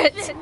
Shit!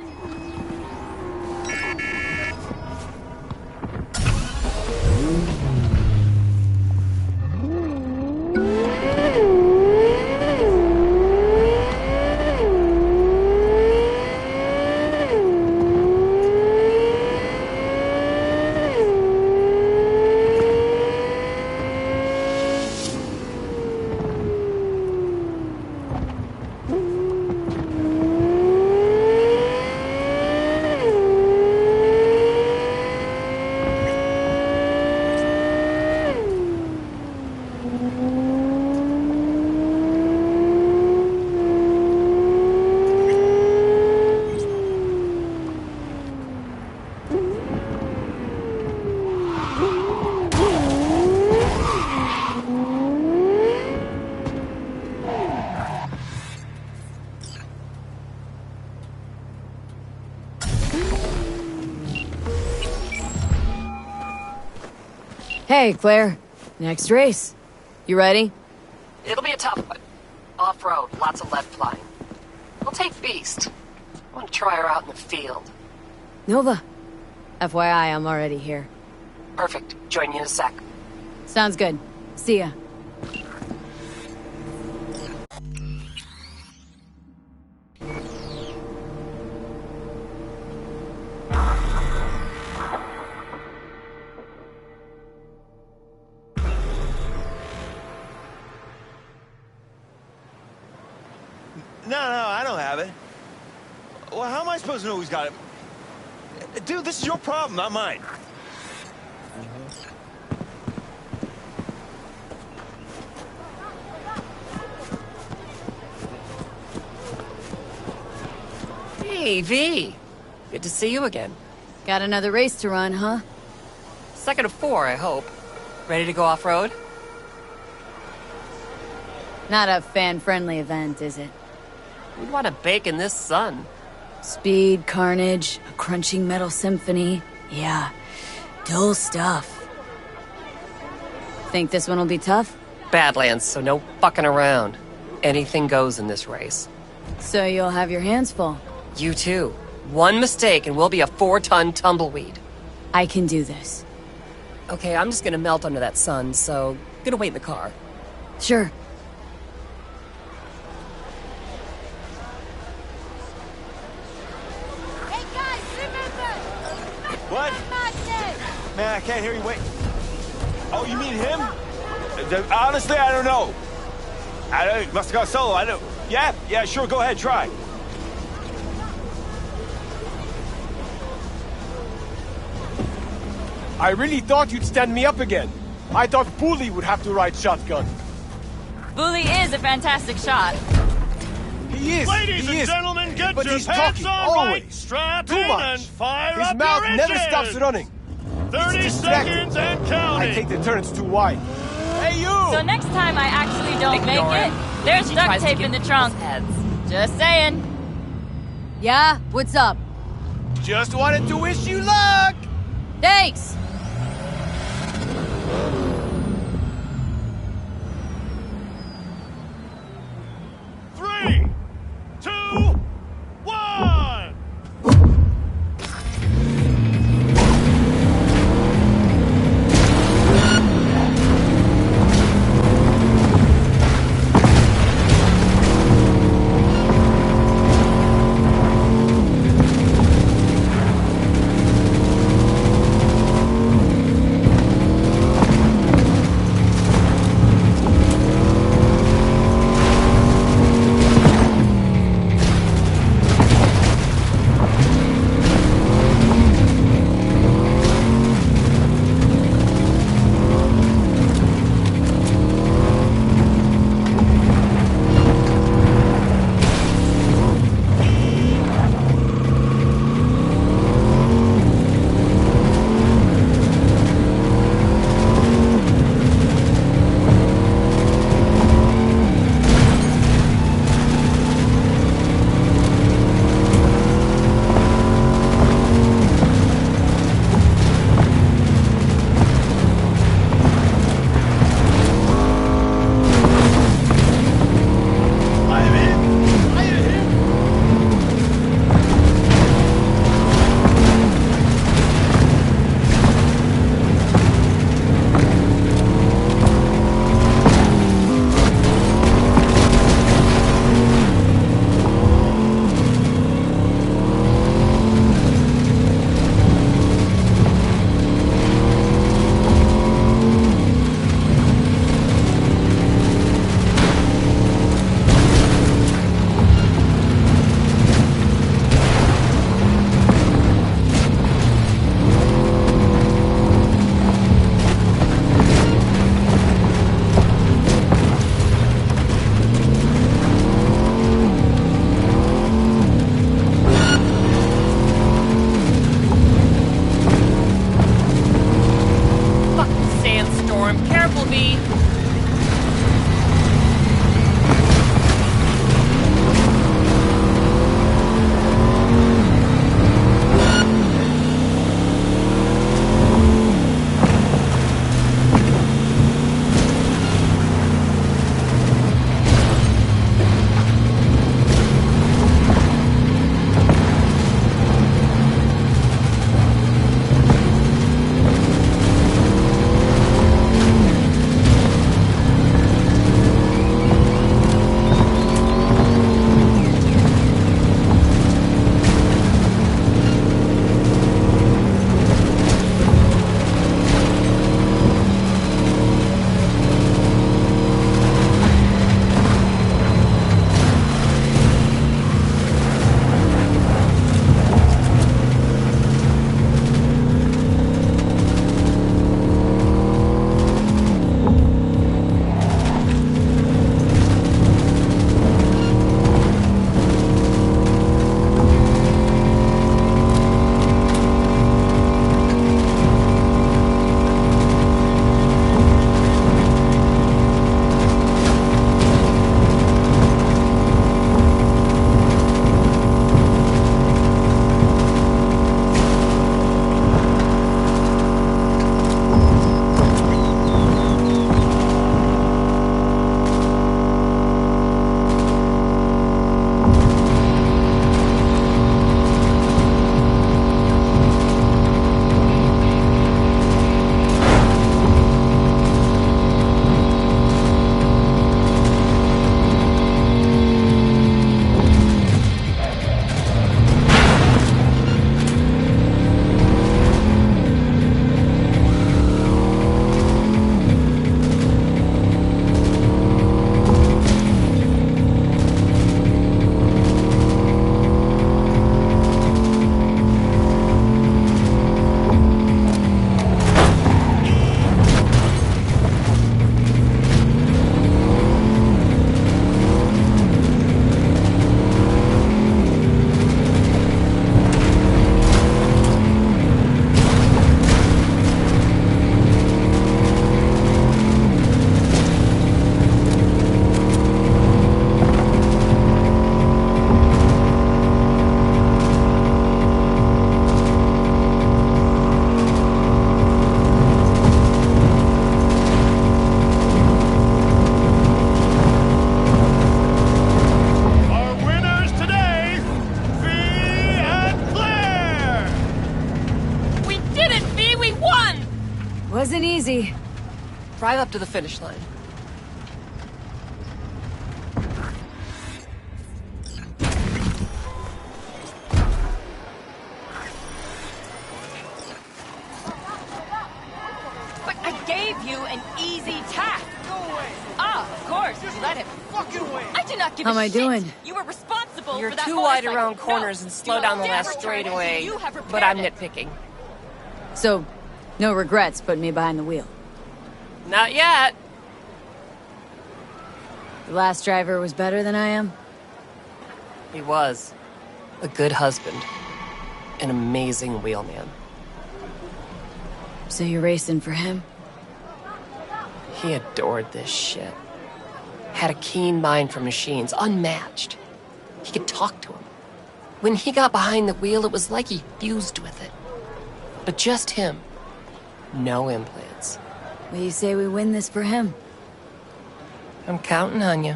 Hey, Claire. Next race. You ready? It'll be a tough one. Off-road, lots of lead flying. I'll take Beast. I want to try her out in the field. Nova. FYI, I'm already here. Perfect. Join you in a sec. Sounds good. See ya. No, I don't have it. Well, how am I supposed to know who's got it? Dude, this is your problem, not mine. Hey, V. Good to see you again. Got another race to run, huh? Second of 4, I hope. Ready to go off-road? Not a fan-friendly event, is it? We'd want to bake in this sun. Speed, carnage, a crunching metal symphony. Yeah, dull stuff. Think this one will be tough? Badlands, so no fucking around. Anything goes in this race. So you'll have your hands full. You too. One mistake and we'll be a 4-ton tumbleweed. I can do this. Okay, I'm just gonna melt under that sun, so gonna wait in the car. Sure. Hey guys, remember! What? Man, I can't hear you. Wait. Oh, you mean him? Honestly, I don't know. Must have gone solo. I don't. Yeah, sure. Go ahead, try. I really thought you'd stand me up again. I thought Bully would have to ride shotgun. Bully is a fantastic shot. He is. Ladies he and is. gentlemen, get but your he's pants talking on always. right, strap Too in, much. and fire His up mouth your never engine. stops running. 30 It's distracting. seconds and counting. I take the turns too wide. Hey, you! So next time I actually don't Ignore make him. it, there's He duct tries to tape get in the people's trunk. heads. Just saying. Yeah? What's up? Just wanted to wish you luck! Thanks! Three, two, one. V. Our winners today, V and Claire! We did it, V! We won! Wasn't easy. Drive up to the finish line. But I gave you an easy task. Of course. You let him. Fucking way! I did not give How a am I shit. doing? You were responsible You're for that too wide motorcycle. around corners No, and slow you down the will last never turn until straightaway, you have repaired but I'm it. nitpicking. So, no regrets putting me behind the wheel. Not yet. The last driver was better than I am? He was. A good husband. An amazing wheelman. So you're racing for him? He adored this shit. Had a keen mind for machines, unmatched. He could talk to him. When he got behind the wheel, it was like he fused with it. But just him. No implants. Will you say we win this for him? I'm counting on you.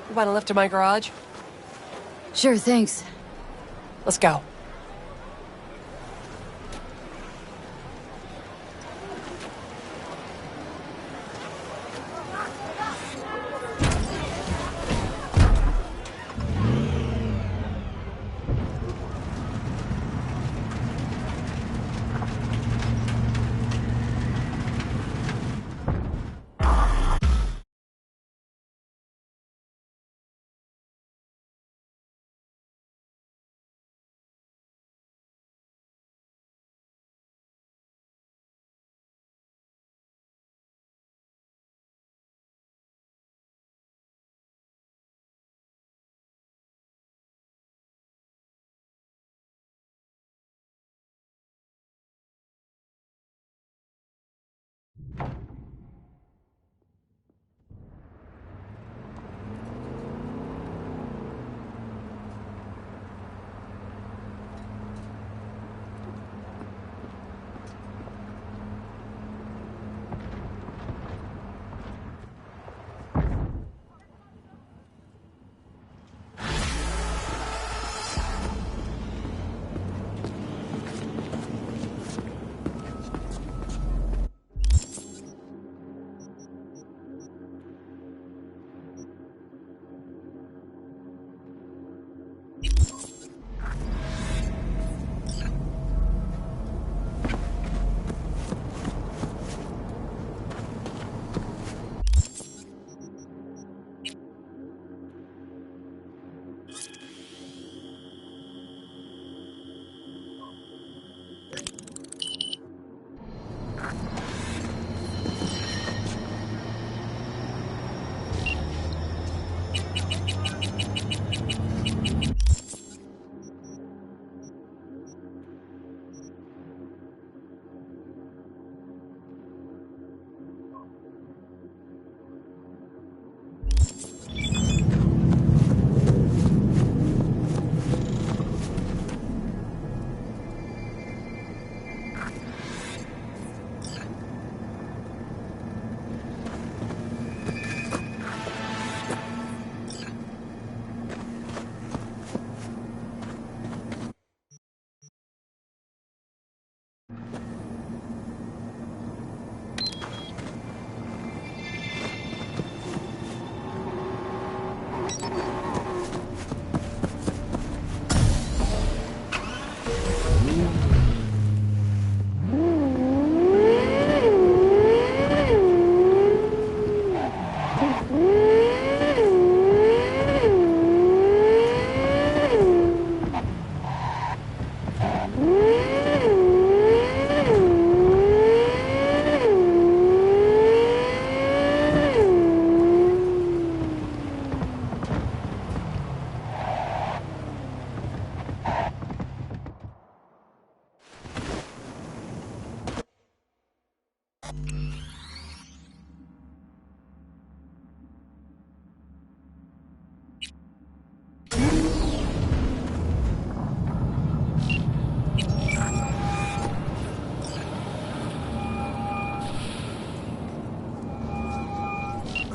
You want to lift to my garage? Sure, thanks. Let's go.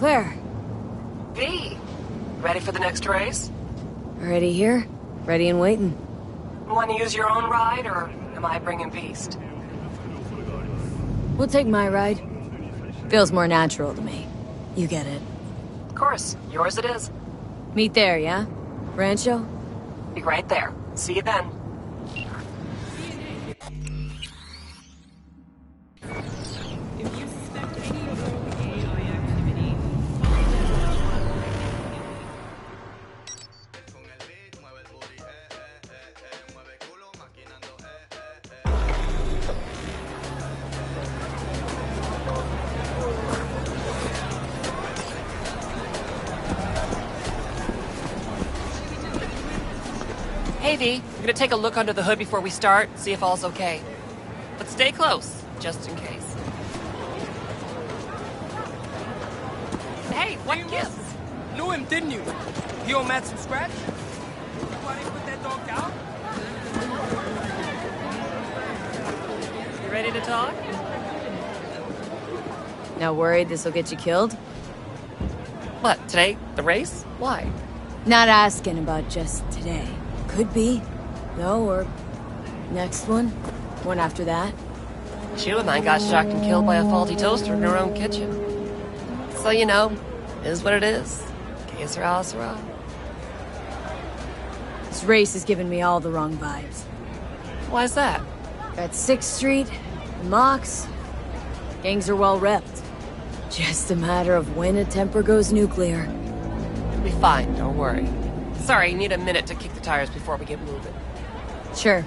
Claire, V, ready for the next race? already here? Ready and waiting. Want to use your own ride, or am I bringing Beast? We'll take my ride. Feels more natural to me. You get it. Of course, yours it is. Meet there, yeah? Rancho? Be right there. See you then. Hey V, we're gonna take a look under the hood before we start, see if all's okay. But stay close, just in case. Hey, what gives? Knew him, didn't you? He owe Matt some scratch? Why didn't you put that dog down? You ready to talk? Now worried this'll get you killed? What, today? The race? Why? Not asking about just today. Could be, though, or next one. One after that. She of mine got shocked and killed by a faulty toaster in her own kitchen. So, you know, is what it is. Que sera, sera. This race is giving me all the wrong vibes. Why's that? Got 6th Street, Mox. Gangs are well repped. Just a matter of when a temper goes nuclear. It'll be fine, don't worry. Sorry, need a minute to kick the tires before we get moving. Sure.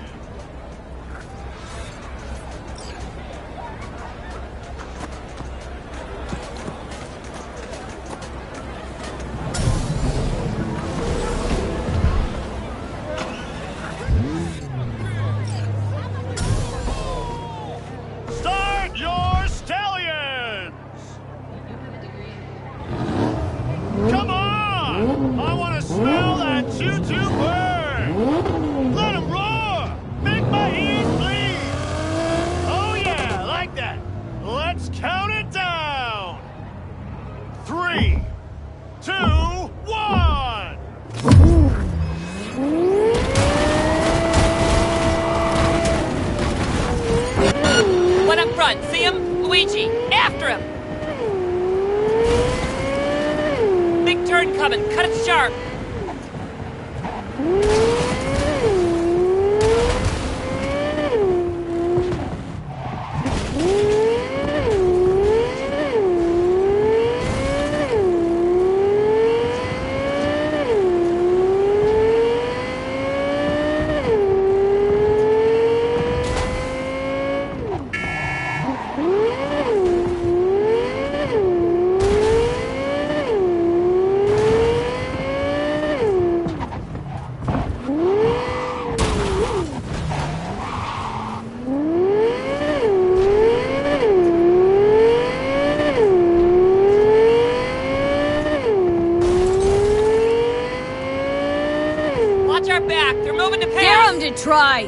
Start your stallions! Come on! I want to smell that choo-choo burn! Let 'em roar! Make my ears bleed! Oh yeah, like that! Let's count it down! 3, 2, 1! One up front, see him? Luigi, after him! Big turn coming, cut it sharp! Watch our back, they're moving to pass! Dare 'em to try!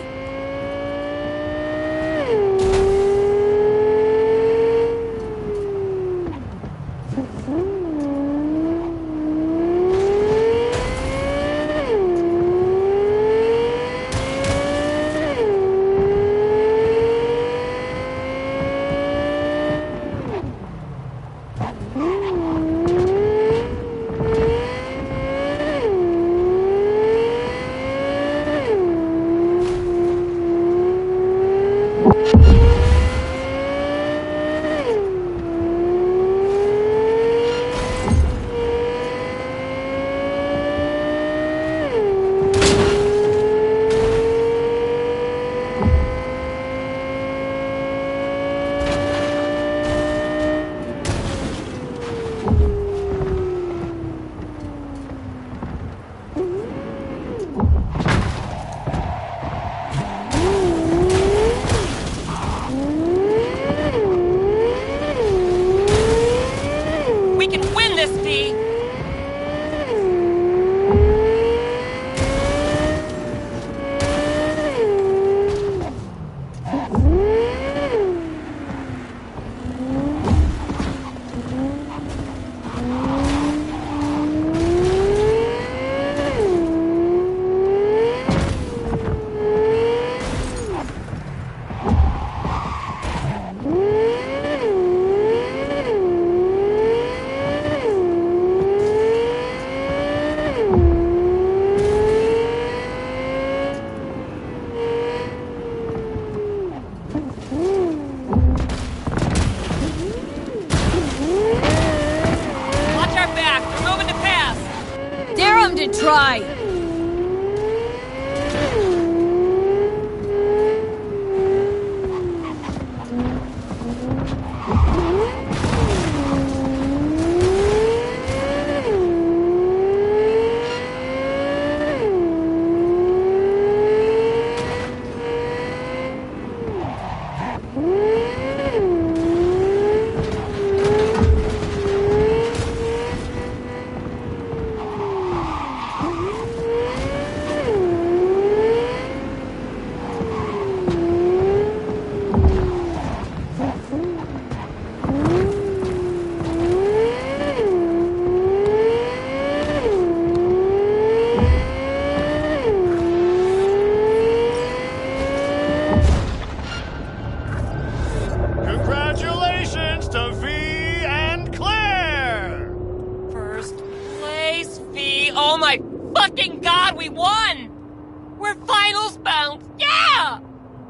housebound! Yeah!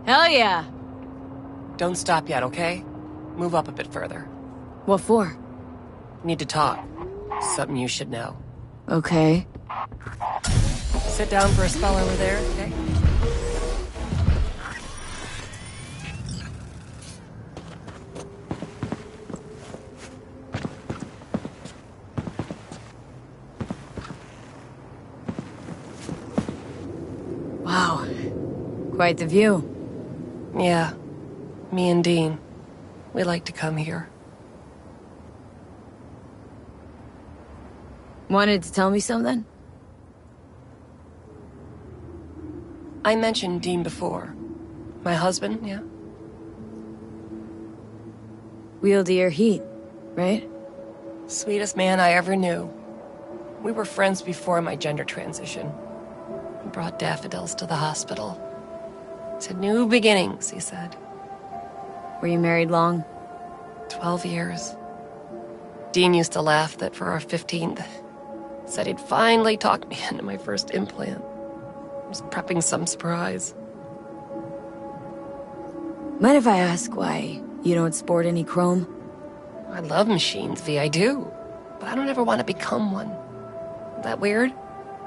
Hell yeah. Don't stop yet, okay? Move up a bit further. What for? Need to talk. Something you should know. Okay. Sit down for a spell over there, okay? Wow. Quite the view. Yeah. Me and Dean. We like to come here. Wanted to tell me something? I mentioned Dean before. My husband, yeah? Wheeled to your heat, right? Sweetest man I ever knew. We were friends before my gender transition. He brought daffodils to the hospital. To new beginnings, he said. Were you married long? 12 years. Dean used to laugh that for our 15th, said he'd finally talked me into my first implant. I was prepping some surprise. Mind if I ask why you don't sport any chrome? I love machines, V, I do. But I don't ever want to become one. That weird?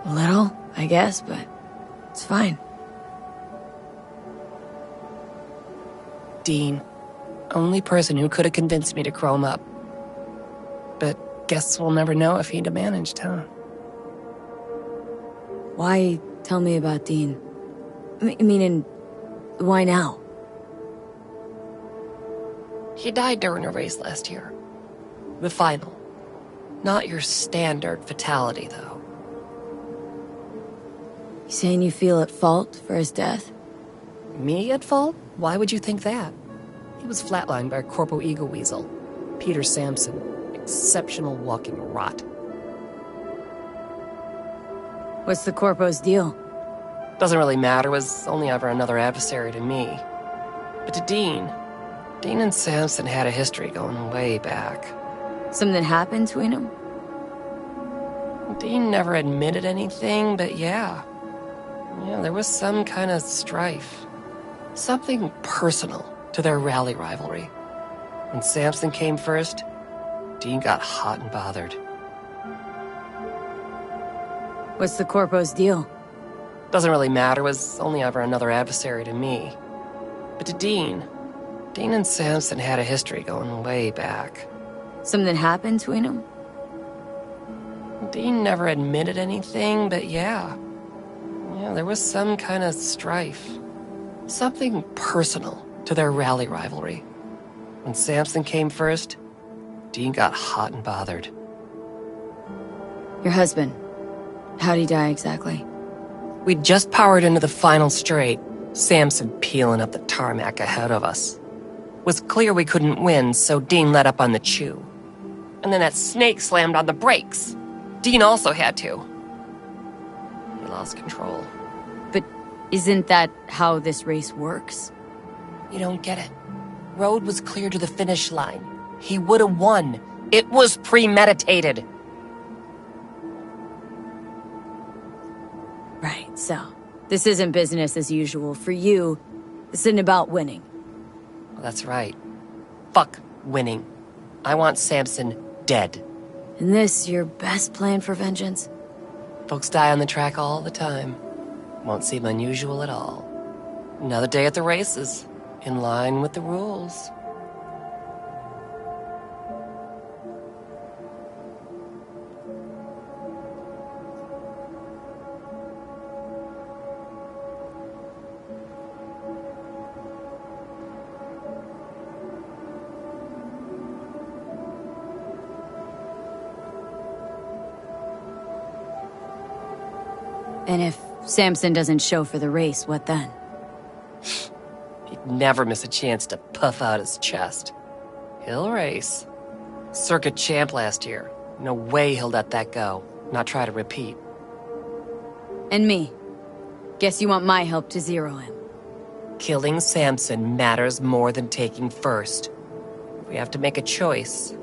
A little, I guess, but it's fine. Dean. Only person who could have convinced me to chrome up. But guess we'll never know if he'd have managed, huh? Why tell me about Dean? Meaning, why now? He died during a race last year. The final. Not your standard fatality, though. You saying you feel at fault for his death? Me at fault? Why would you think that? He was flatlined by a corpo ego weasel. Peter Sampson. Exceptional walking rot. What's the corpo's deal? Doesn't really matter, was only ever another adversary to me. But to Dean and Sampson had a history going way back. Something happened between them? Dean never admitted anything, but yeah. Yeah, there was some kind of strife. Something personal to their rally rivalry. When Sampson came first, Dean got hot and bothered. What's the corpo's deal? Doesn't really matter, was only ever another adversary to me. But to Dean and Sampson had a history going way back. Something happened between them? Dean never admitted anything, but yeah. Yeah, there was some kind of strife. Something personal to their rally rivalry. When Sampson came first, Dean got hot and bothered. Your husband. How'd he die exactly? We'd just powered into the final straight, Sampson peeling up the tarmac ahead of us. Was clear we couldn't win, so Dean let up on the chew. And then that snake slammed on the brakes. Dean also had to. He lost control. But isn't that how this race works? You don't get it. Road was clear to the finish line. He would have won. It was premeditated. Right, so this isn't business as usual. For you, this isn't about winning. Well, that's right. Fuck winning. I want Sampson dead. And this your best plan for vengeance? Folks die on the track all the time. Won't seem unusual at all. Another day at the races. In line with the rules. And if Sampson doesn't show for the race, what then? He'd never miss a chance to puff out his chest. He'll race. Circuit champ last year. No way he'll let that go. Not try to repeat. And me. Guess you want my help to zero him. Killing Sampson matters more than taking first. We have to make a choice.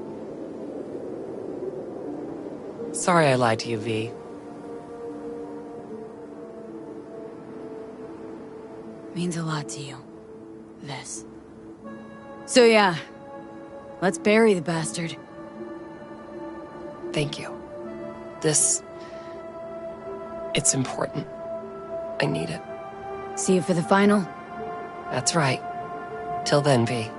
Sorry I lied to you, V. Means a lot to you. This. So yeah, let's bury the bastard. Thank you. It's important. I need it. See you for the final? That's right. Till then, V.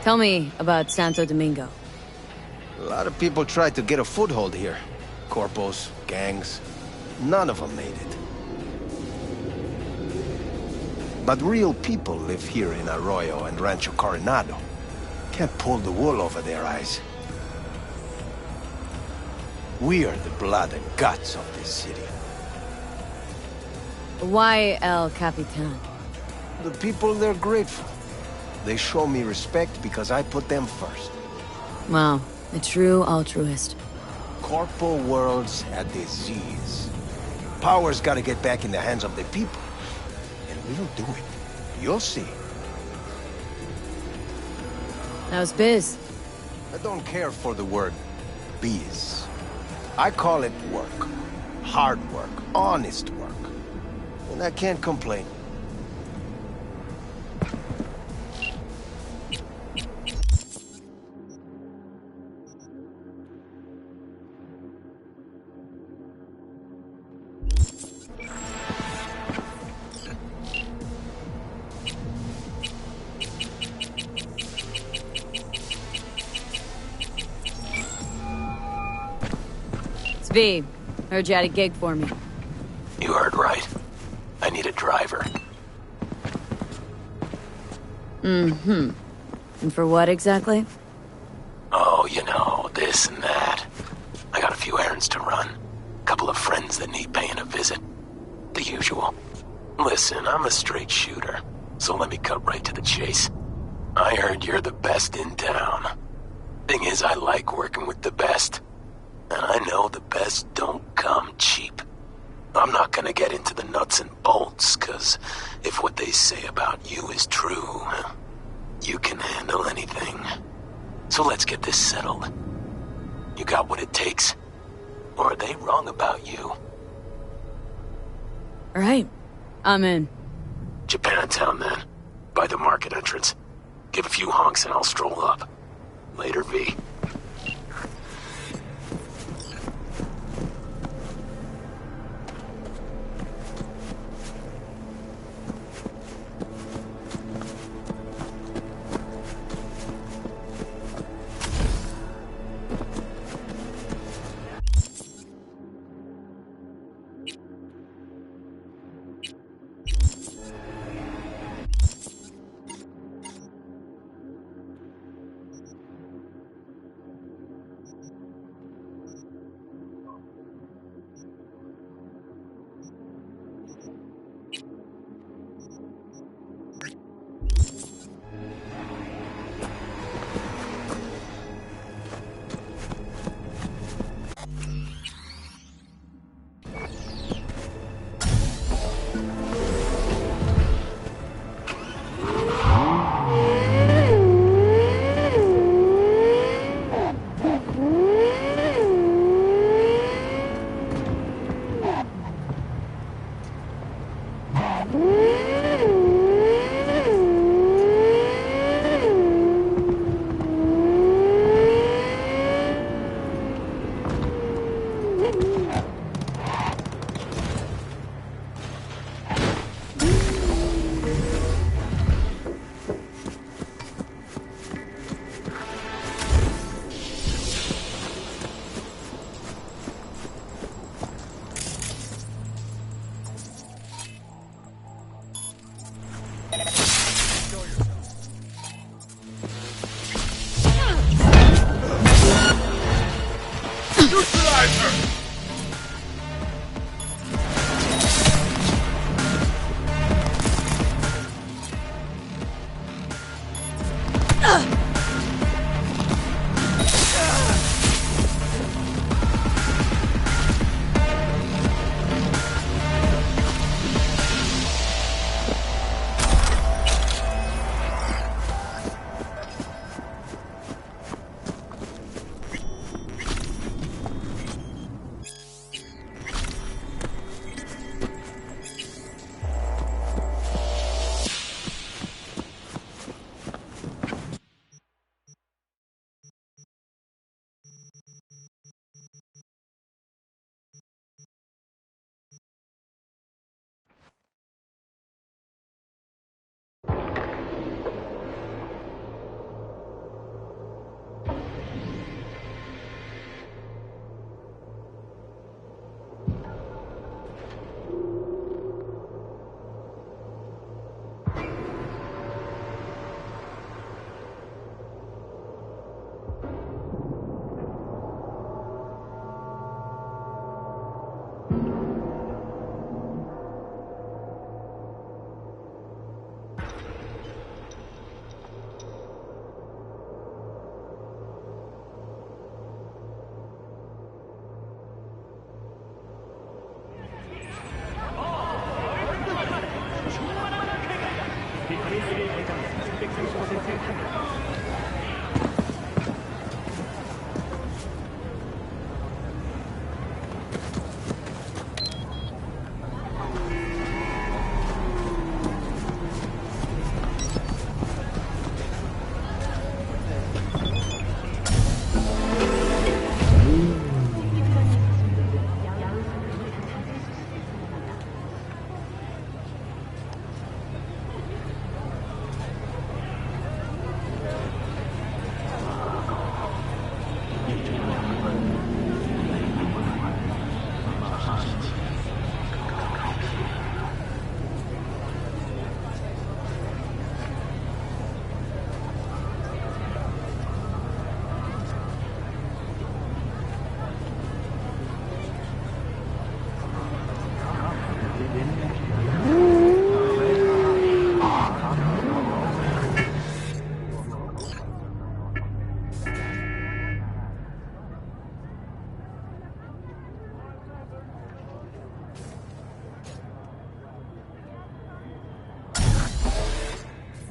Tell me about Santo Domingo. A lot of people tried to get a foothold here. Corpos, gangs. None of them made it. But real people live here in Arroyo and Rancho Coronado. Can't pull the wool over their eyes. We are the blood and guts of this city. Why El Capitan? The people, they're grateful. They show me respect because I put them first. Wow, a true altruist. Corpo world's a disease. Power's gotta get back in the hands of the people. And we'll do it. You'll see. How's biz? I don't care for the word biz. I call it work. Hard work. Honest work. And I can't complain. V, heard you had a gig for me. You heard right. I need a driver. Mm-hmm. And for what exactly? Oh, you know, this and that. I got a few errands to run. Couple of friends that need paying a visit. The usual. Listen, I'm a straight shooter, so let me cut right to the chase. I heard you're the best in town. Thing is, I like working with the best. And I know the best don't come cheap. I'm not gonna get into the nuts and bolts, cause if what they say about you is true, you can handle anything. So let's get this settled. You got what it takes? Or are they wrong about you? Alright, I'm in. Japantown then. By the market entrance. Give a few honks and I'll stroll up. Later, V.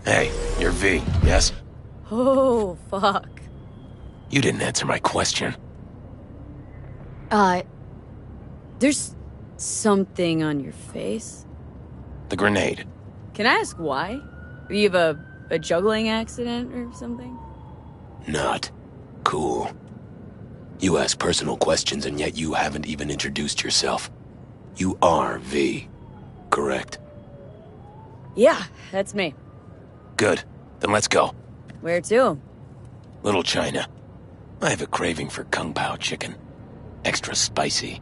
Hey, you're V, yes? Oh, fuck. You didn't answer my question. There's something on your face. The grenade. Can I ask why? You have a juggling accident or something? Not cool. You ask personal questions and yet you haven't even introduced yourself. You are V, correct? Yeah, that's me. Good. Then let's go. Where to? Little China. I have a craving for Kung Pao chicken. Extra spicy.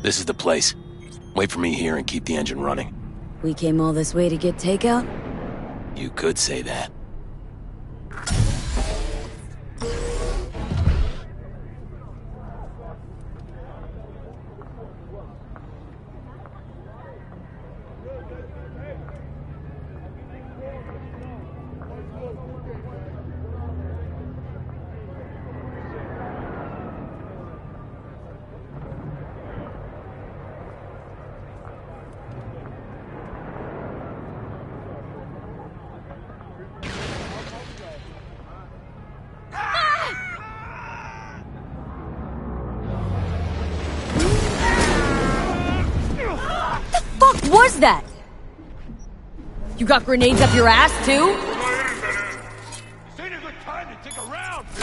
This is the place. Wait for me here and keep the engine running. We came all this way to get takeout? You could say that. What was that? You got grenades up your ass, too? This ain't a good time to take a round, B.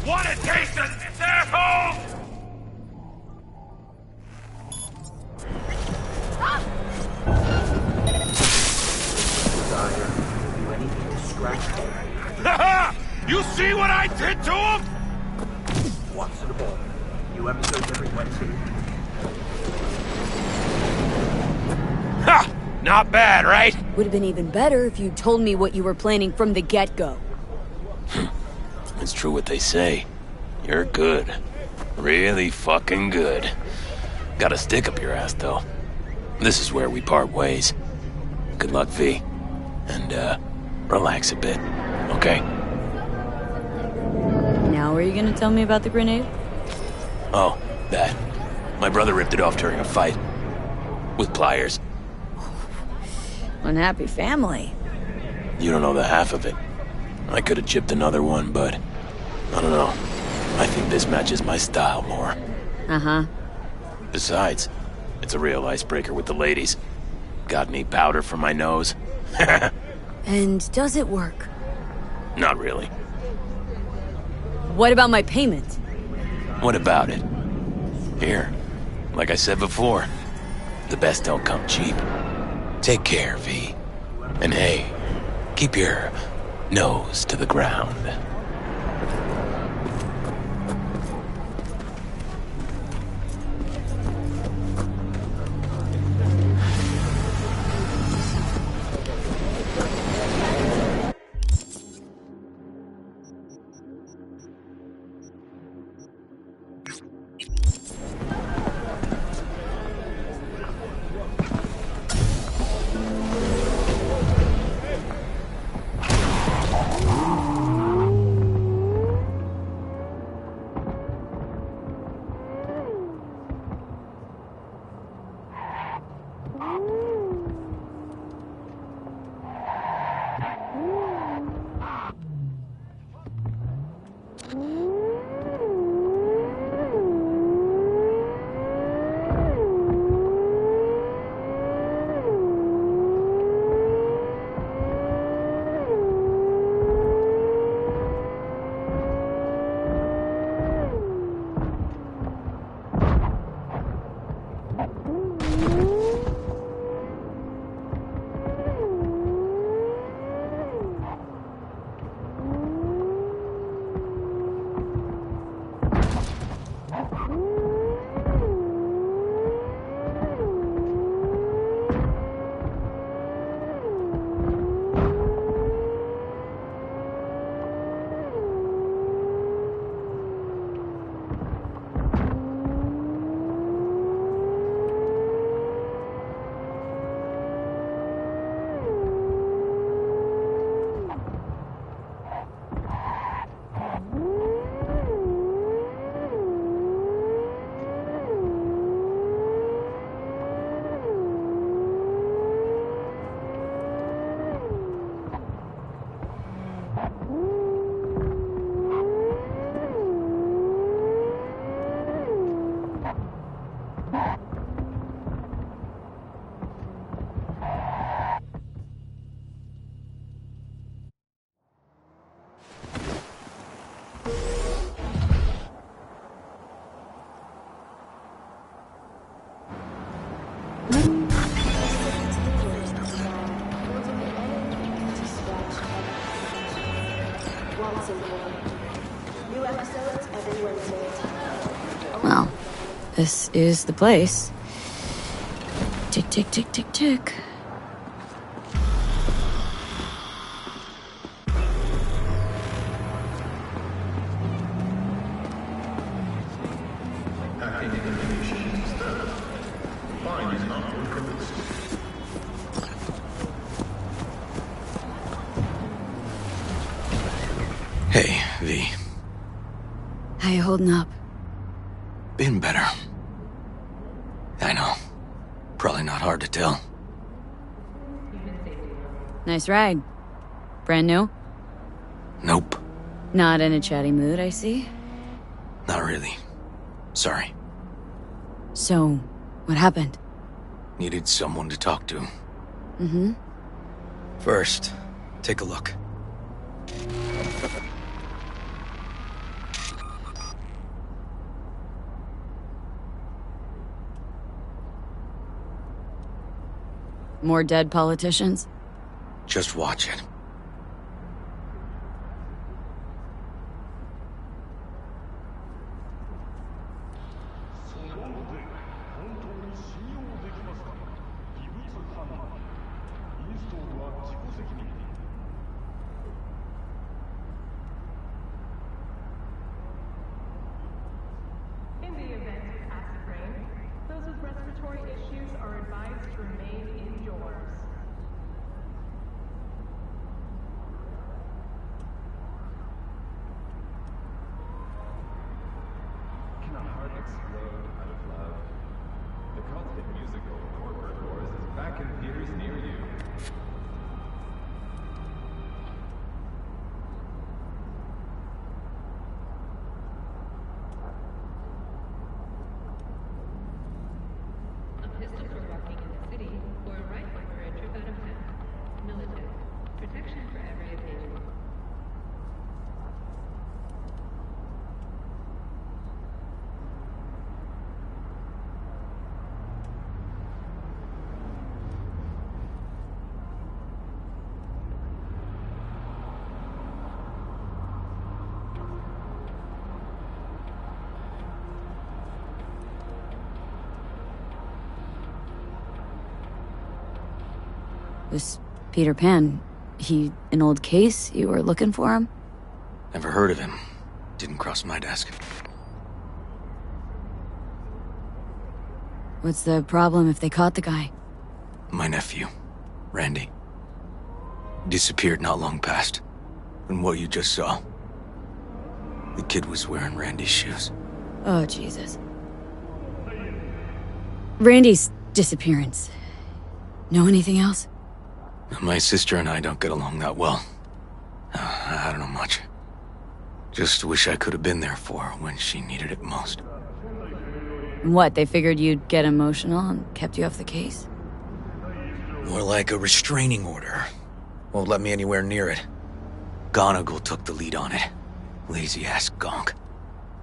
Want a taste of this, asshole? You see what I did to him? What's in the ball? New episodes every Wednesday. Ha! Not bad, right? Would have been even better if you told me what you were planning from the get-go. It's true what they say. You're good. Really fucking good. Got a stick up your ass, though. This is where we part ways. Good luck, V. And, relax a bit, okay? Now are you gonna tell me about the grenade? Oh, that. My brother ripped it off during a fight. With pliers. Unhappy family. You don't know the half of it. I could have chipped another one, but... I don't know. I think this matches my style more. Uh-huh. Besides, it's a real icebreaker with the ladies. Got any powder for my nose? And does it work? Not really. What about my payment? What about it? Here, like I said before, the best don't come cheap. Take care, V. And hey, keep your nose to the ground. Well, this is the place. Tick, tick, tick, tick, tick. Hey, V. How you holding up? Been better. I know. Probably not hard to tell. Nice ride. Brand new? Nope. Not in a chatty mood, I see. Not really. Sorry. So, what happened? Needed someone to talk to. Mm-hmm. First, take a look. More dead politicians? Just watch it. In the event of acid rain, those with respiratory issues are advised to remain indoors. Can a heart explode out of love? The cult hit musical Corporate Wars is back in theaters near you. Pistols were walking in the city, or a rifle for a trip out of town. Military. Protection for every occasion. This Peter Pan, he an old case? You were looking for him? Never heard of him. Didn't cross my desk. What's the problem if they caught the guy? My nephew, Randy. Disappeared not long past. And what you just saw. The kid was wearing Randy's shoes. Oh, Jesus. Randy's disappearance. Know anything else? My sister and I don't get along that well. I don't know much. Just wish I could have been there for her when she needed it most. What, they figured you'd get emotional and kept you off the case? More like a restraining order. Won't let me anywhere near it. Gonagle took the lead on it. Lazy-ass gonk.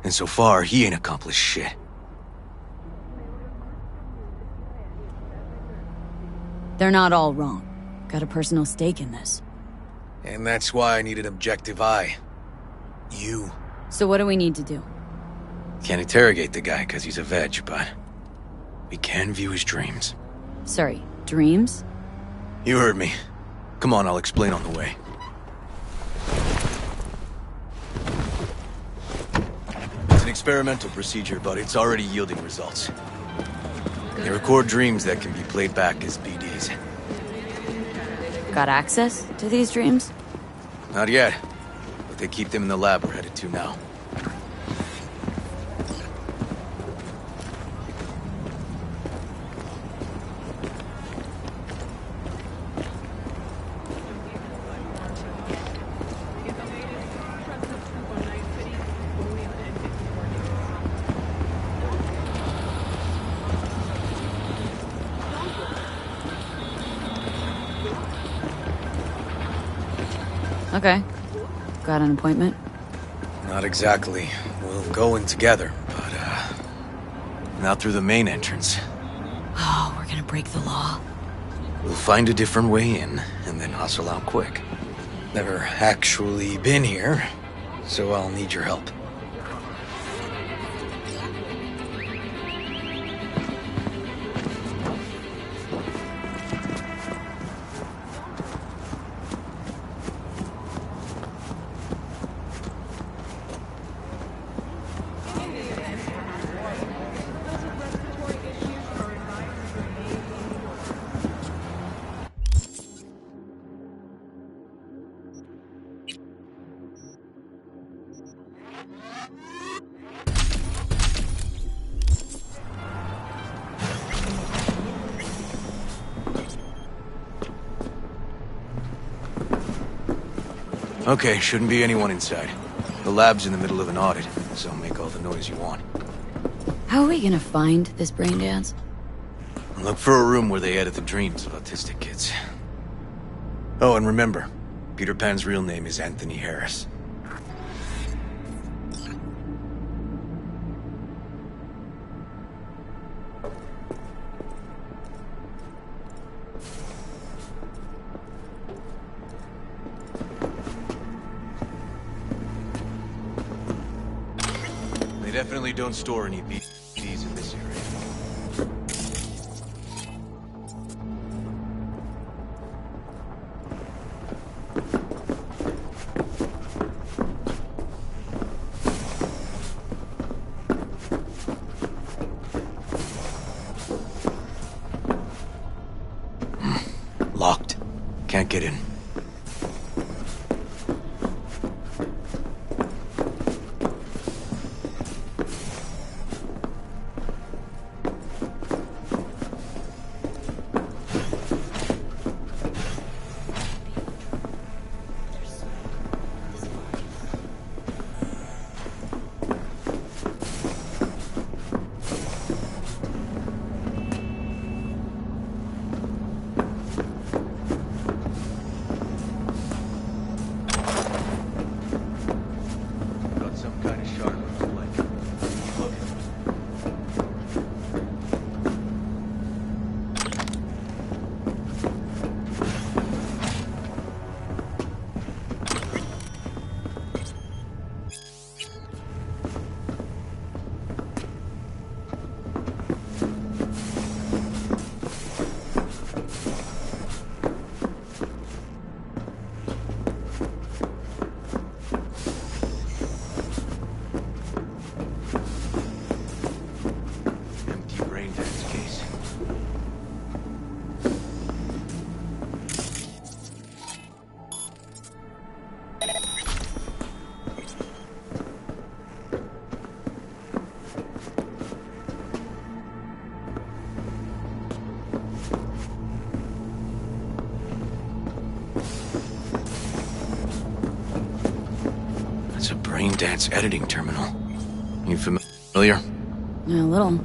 And so far, he ain't accomplished shit. They're not all wrong. Got a personal stake in this. And that's why I need an objective eye. You. So what do we need to do? Can't interrogate the guy because he's a veg, but we can view his dreams. Sorry, dreams? You heard me. Come on, I'll explain on the way. It's an experimental procedure, but it's already yielding results. They record dreams that can be played back as BDs. Got access to these dreams? Not yet, but they keep them in the lab we're headed to now. Okay. Got an appointment? Not exactly. We'll go in together, but, not through the main entrance. Oh, we're gonna break the law. We'll find a different way in, and then hustle out quick. Never actually been here, So I'll need your help. Okay, shouldn't be anyone inside. The lab's in the middle of an audit, so make all the noise you want. How are we gonna find this brain dance? Look for a room where they edit the dreams of autistic kids. Oh, and remember, Peter Pan's real name is Anthony Harris. They definitely don't store any BDs in this area. Locked. Can't get in. Got some kind of sharp like. Look. Empty brain dance case. That's a brain dance editing terminal. You familiar? A little.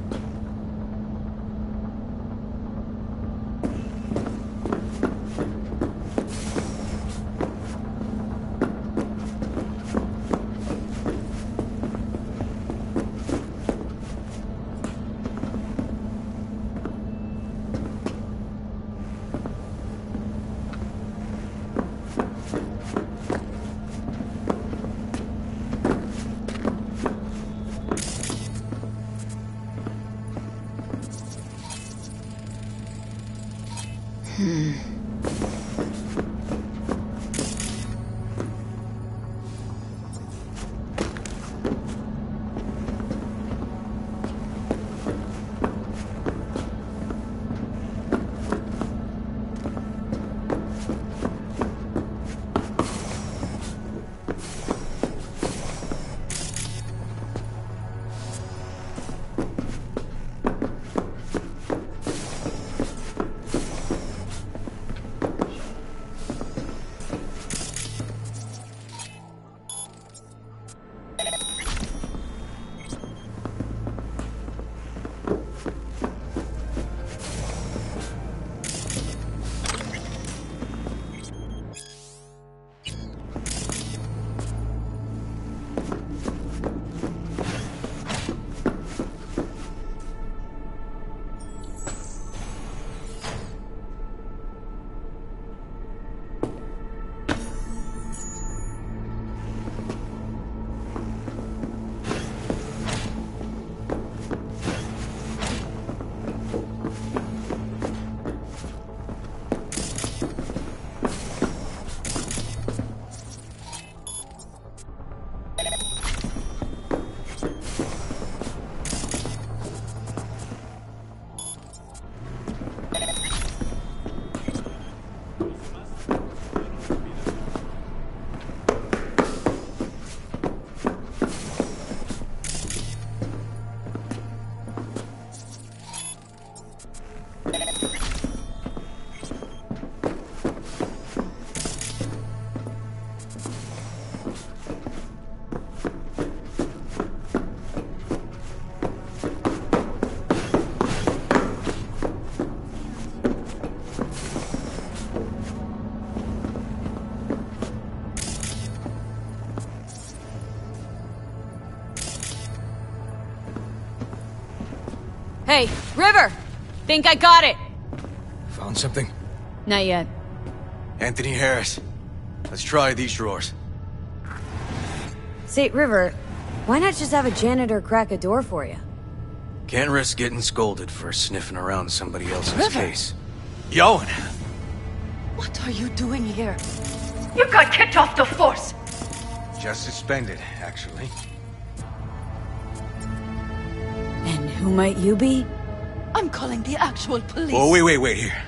Hey, River! Think I got it! Found something? Not yet. Anthony Harris. Let's try these drawers. Say, River, why not just have a janitor crack a door for you? Can't risk getting scolded for sniffing around somebody else's River. case. Yoan! What are you doing here? You got kicked off the force! Just suspended, actually. And who might you be? I'm calling the actual police. Oh, wait, here.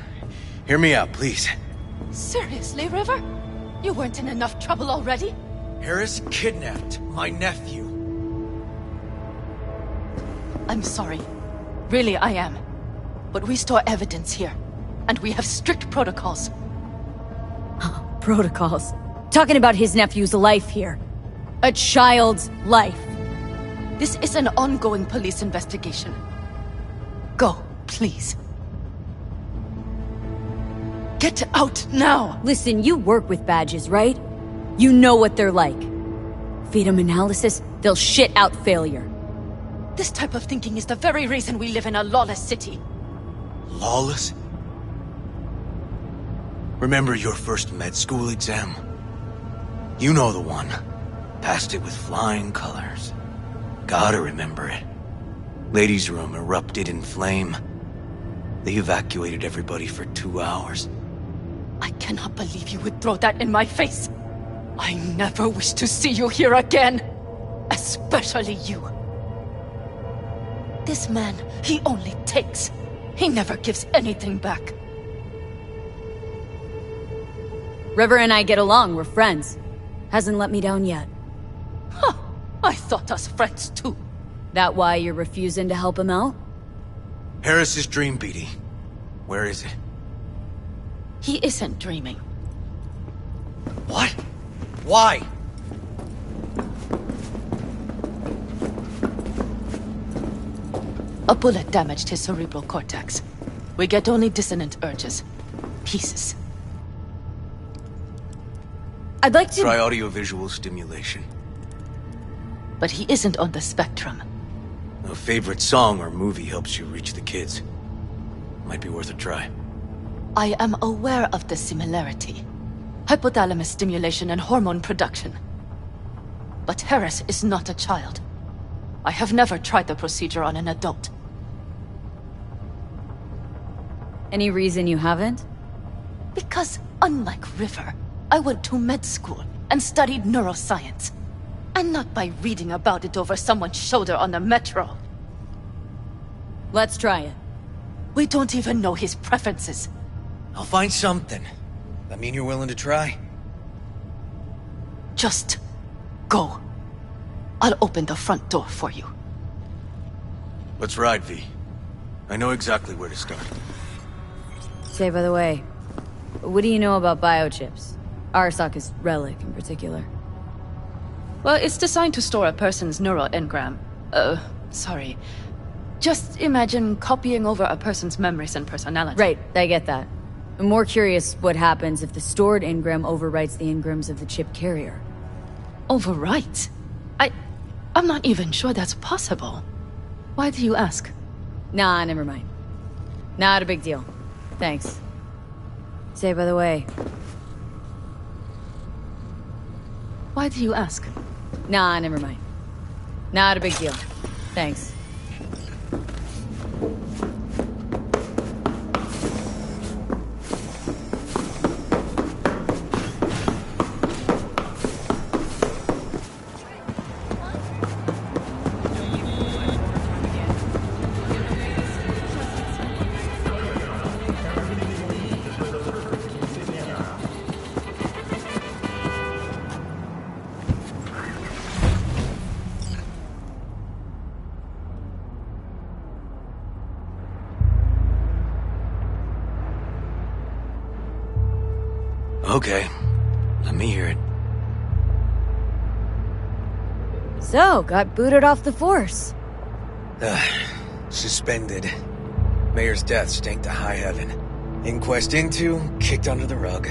Hear me out, please. Seriously, River? You weren't in enough trouble already? Harris kidnapped my nephew. I'm sorry. Really, I am. But we store evidence here. And we have strict protocols. Protocols. Talking about his nephew's life here. A child's life. This is an ongoing police investigation. Go, please. Get out now! Listen, you work with badges, right? You know what they're like. Feed them analysis, they'll shit out failure. This type of thinking is the very reason we live in a lawless city. Lawless? Remember your first med school exam? You know the one. Passed it with flying colors. Gotta remember it. Ladies' room erupted in flame. They evacuated everybody for 2 hours. I cannot believe you would throw that in my face. I never wish to see you here again. Especially you. This man, he only takes. He never gives anything back. River and I get along, we're friends. Hasn't let me down yet. Huh. I thought us friends too. That why you're refusing to help him out? Harris's dream, BD. Where is it? He isn't dreaming. What? Why? A bullet damaged his cerebral cortex. We get only dissonant urges. Pieces. I'd like to... Try audiovisual stimulation. But he isn't on the spectrum. A favorite song or movie helps you reach the kids. Might be worth a try. I am aware of the similarity. Hypothalamus stimulation and hormone production. But Harris is not a child. I have never tried the procedure on an adult. Any reason you haven't? Because, unlike River, I went to med school and studied neuroscience. And not by reading about it over someone's shoulder on the metro. Let's try it. We don't even know his preferences. I'll find something. That mean you're willing to try? Just go. I'll open the front door for you. Let's ride, V. I know exactly where to start. Say, by the way, what do you know about biochips? Arasaka's relic in particular. Well, it's designed to store a person's neural engram. Sorry. Just imagine copying over a person's memories and personality. Right, I get that. I'm more curious what happens if the stored engram overwrites the engrams of the chip carrier. Overwrite? I'm not even sure that's possible. Why do you ask? Nah, never mind. Not a big deal. Thanks. Say, by the way... Why do you ask? Nah, never mind. Not a big deal. Thanks. Okay. Let me hear it. So, got booted off the force. Suspended. Mayor's death stank to high heaven. Inquest into, kicked under the rug.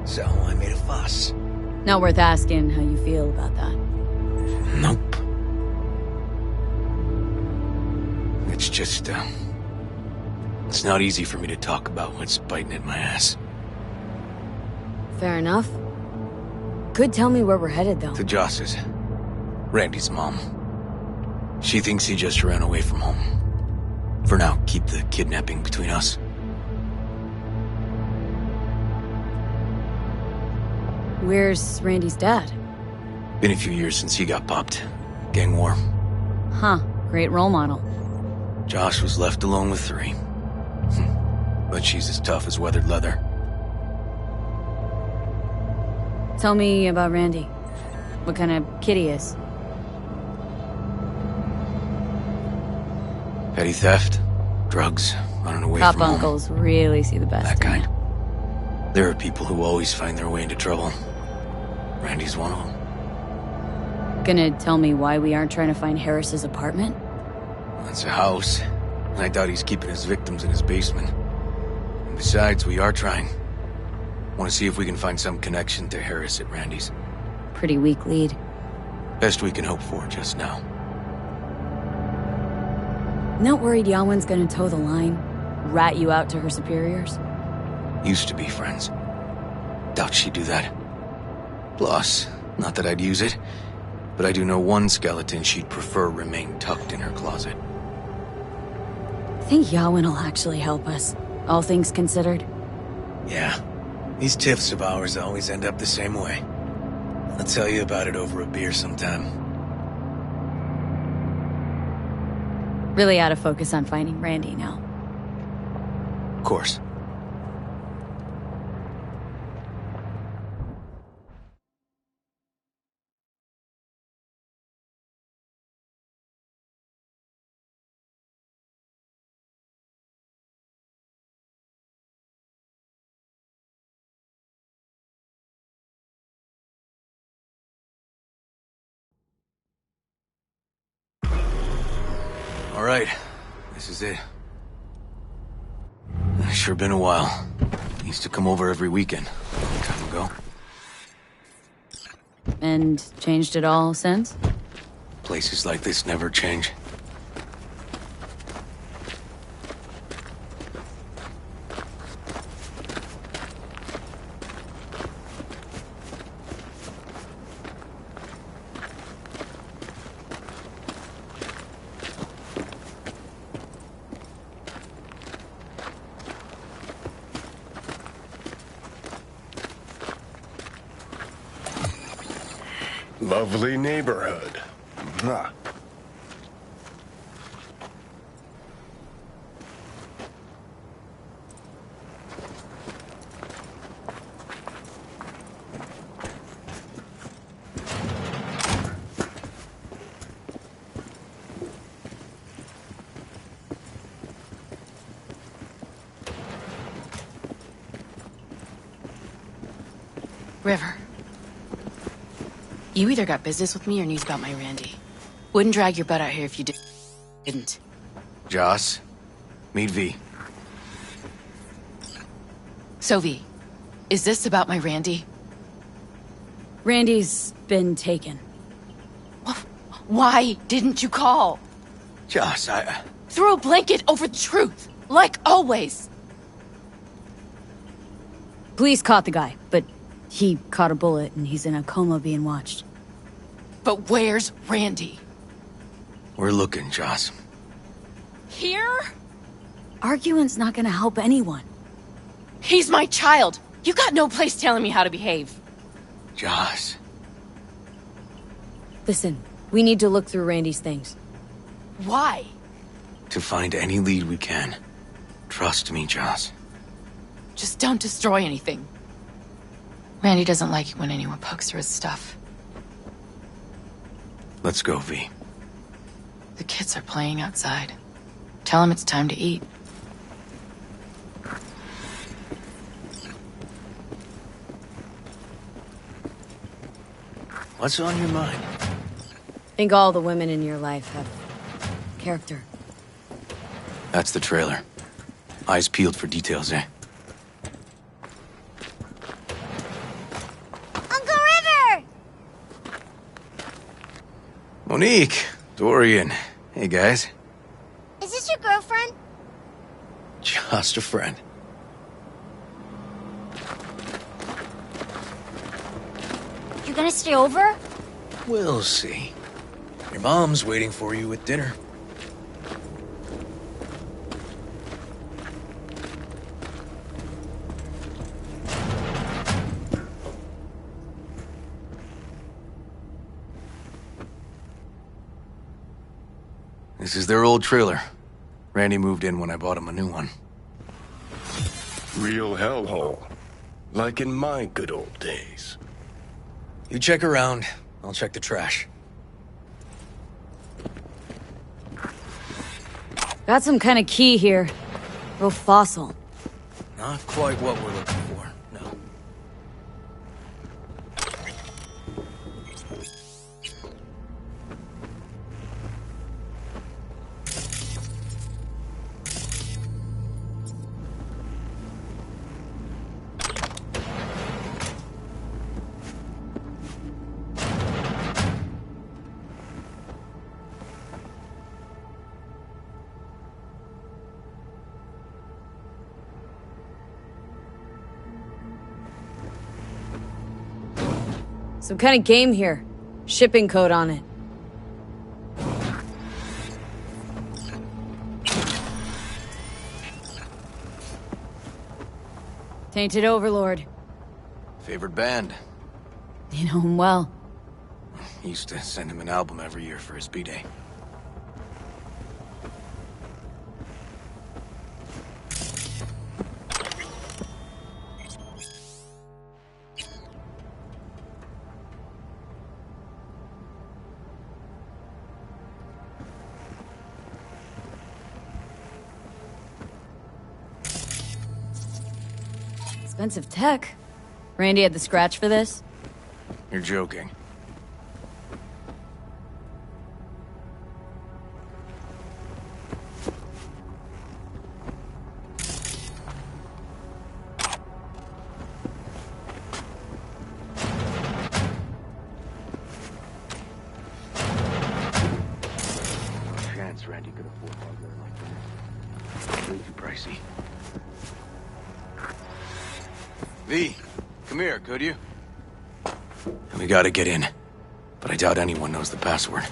So I made a fuss. Not worth asking how you feel about that. Nope. It's just, it's not easy for me to talk about what's biting at my ass. Fair enough. Could tell me where we're headed, though. To Joss's. Randy's mom. She thinks he just ran away from home. For now, keep the kidnapping between us. Where's Randy's dad? Been a few years since he got popped. Gang war. Huh. Great role model. Josh was left alone with 3. But she's as tough as weathered leather. Tell me about Randy. What kind of kid he is. Petty theft, drugs, running away Pop from home. uncles really see the best That in kind. you. There are people who always find their way into trouble. Randy's one of them. Gonna tell me why we aren't trying to find Harris's apartment? It's a house, and I doubt he's keeping his victims in his basement. And besides, we are trying. Want to see if we can find some connection to Harris at Randy's. Pretty weak lead. Best we can hope for just now. Not worried Yawen's gonna toe the line? Rat you out to her superiors? Used to be friends. Doubt she'd do that. Plus, not that I'd use it, but I do know one skeleton she'd prefer remain tucked in her closet. Think Yawen will actually help us, all things considered? Yeah. These tiffs of ours always end up the same way. I'll tell you about it over a beer sometime. Really out of focus on finding Randy now. Of course. All right, this is it. Sure been a while. Used to come over every weekend, a long time ago. And changed it all since? Places like this never change. Lovely neighborhood. Huh. River. You either got business with me or news about my Randy. Wouldn't drag your butt out here if you didn't. Joss, meet V. So V, is this about my Randy? Randy's been taken. Why didn't you call? Joss, I... Throw a blanket over the truth, like always. Police caught the guy, but he caught a bullet and he's in a coma being watched. But where's Randy? We're looking, Joss. Here? Arguing's not gonna help anyone. He's my child. You got no place telling me how to behave. Joss. Listen, we need to look through Randy's things. Why? To find any lead we can. Trust me, Joss. Just don't destroy anything. Randy doesn't like it when anyone pokes through his stuff. Let's go, V. The kids are playing outside. Tell them it's time to eat. What's on your mind? Think all the women in your life have character. That's the trailer. Eyes peeled for details, eh? Uncle River! Monique, Dorian. Hey, guys. Is this your Lost a friend. You gonna stay over? We'll see. Your mom's waiting for you with dinner. This is their old trailer. Randy moved in when I bought him a new one. Real hellhole. Like in my good old days. You check around, I'll check the trash. Got some kind of key here. Real fossil. Not quite what we're looking for, no. Some kind of game here. Shipping code on it. Tainted Overlord. Favorite band? You know him well. He used to send him an album every year for his B-Day. Expensive tech. Randy had the scratch for this? You're joking. Chance Randy could afford hardware like this. Way too pricey. V, come here, could you? We gotta get in, but I doubt anyone knows the password.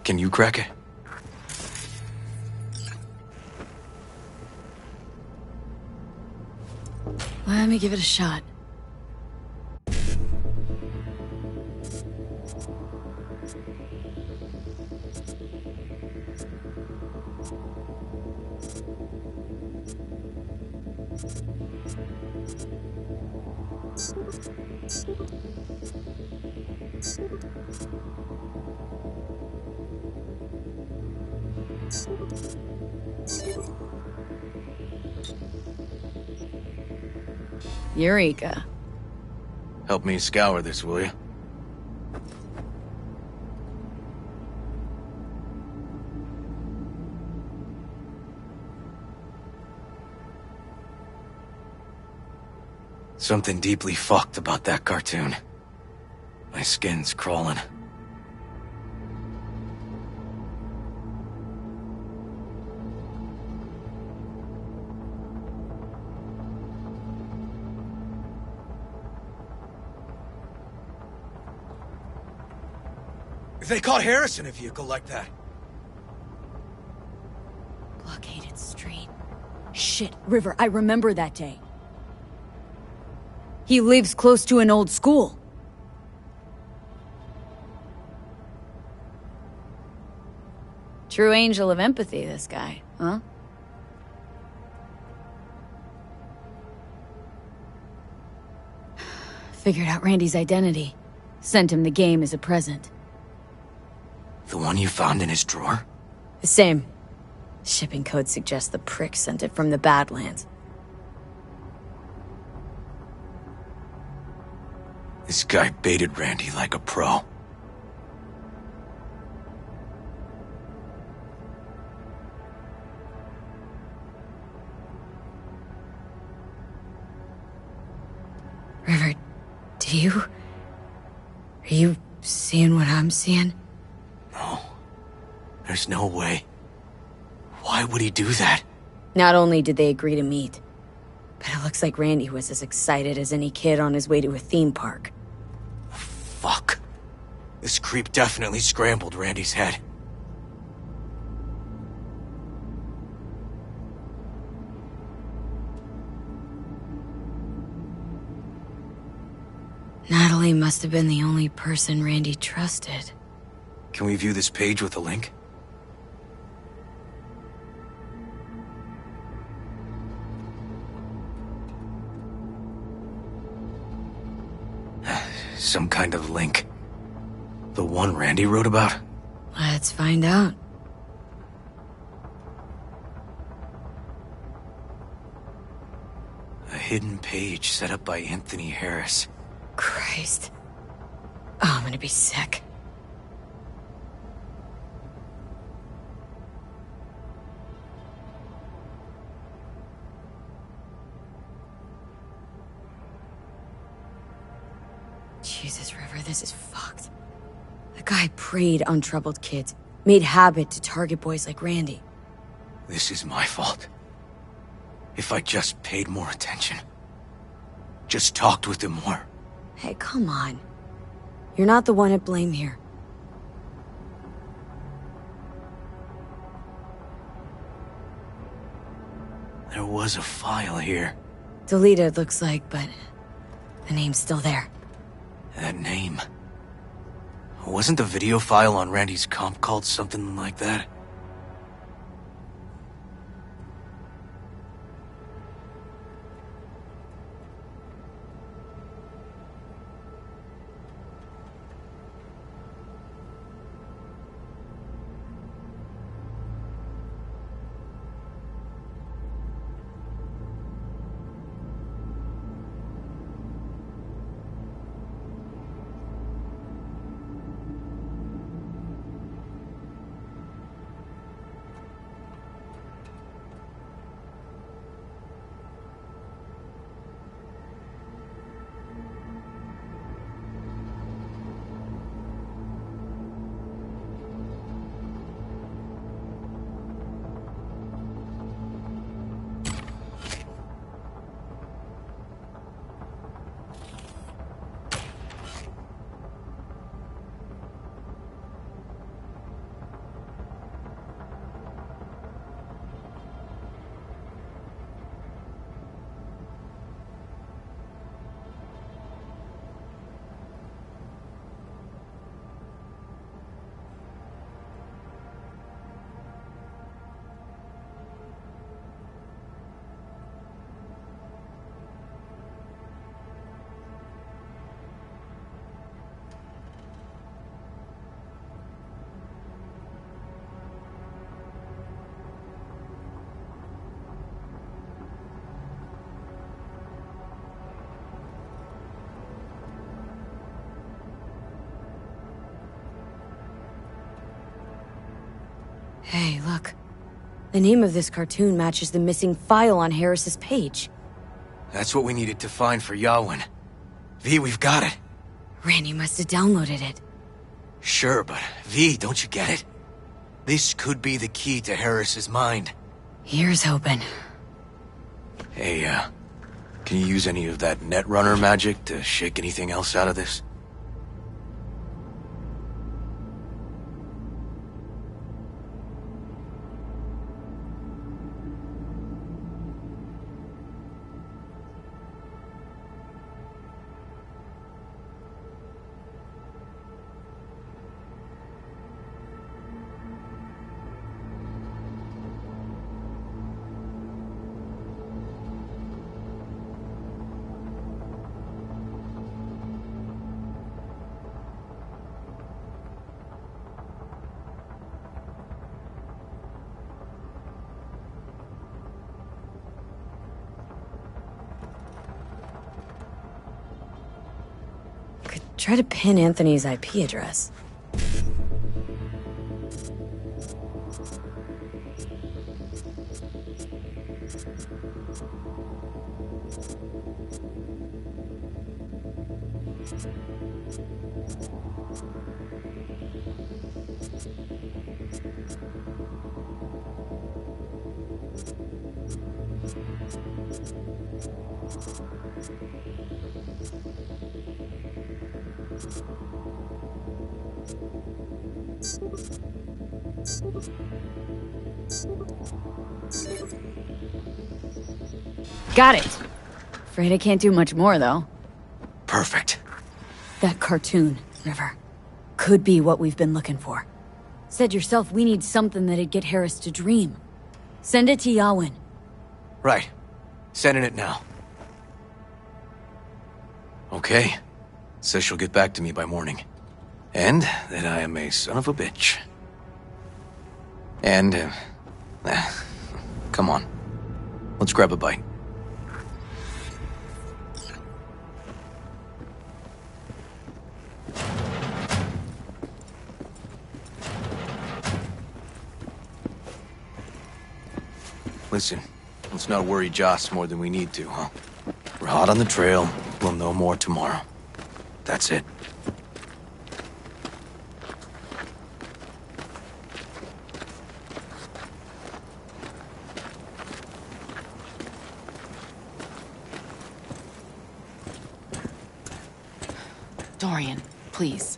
Can you crack it? Let me give it a shot. Eureka. Help me scour this, will you? Something deeply fucked about that cartoon. My skin's crawling. If they caught Harris in a vehicle like that. Blockaded street. Shit, River, I remember that day. He lives close to an old school. True angel of empathy, this guy, huh? Figured out Randy's identity. Sent him the game as a present. The one you found in his drawer? The same. Shipping code suggests the prick sent it from the Badlands. This guy baited Randy like a pro. River, are you seeing what I'm seeing? No. There's no way. Why would he do that? Not only did they agree to meet, but it looks like Randy was as excited as any kid on his way to a theme park. Fuck. This creep definitely scrambled Randy's head. Natalie must have been the only person Randy trusted. Can we view this page with a link? Some kind of link. The one Randy wrote about? Let's find out. A hidden page set up by Anthony Harris. Christ. Oh, I'm gonna be sick. Jesus, River, this is fucked. The guy preyed on troubled kids, made habit to target boys like Randy. This is my fault. If I just paid more attention. Just talked with him more. Hey, come on. You're not the one at blame here. There was a file here. Deleted, looks like, but the name's still there. That name. Wasn't the video file on Randy's comp called something like that? Hey, look. The name of this cartoon matches the missing file on Harris's page. That's what we needed to find for Yawin. V, we've got it. Randy must have downloaded it. Sure, but V, don't you get it? This could be the key to Harris's mind. Here's hoping. Hey, can you use any of that Netrunner magic to shake anything else out of this? Try to pin Anthony's IP address. Got it. Afraid I can't do much more, though. Perfect. That cartoon, River, could be what we've been looking for. Said yourself we need something that'd get Harris to dream. Send it to Yawin. Right. Sending it now. Okay. Says she'll get back to me by morning. And that I am a son of a bitch. And, come on. Let's grab a bite. Listen, let's not worry Joss more than we need to, huh? We're hot on the trail. We'll know more tomorrow. That's it. Dorian, please.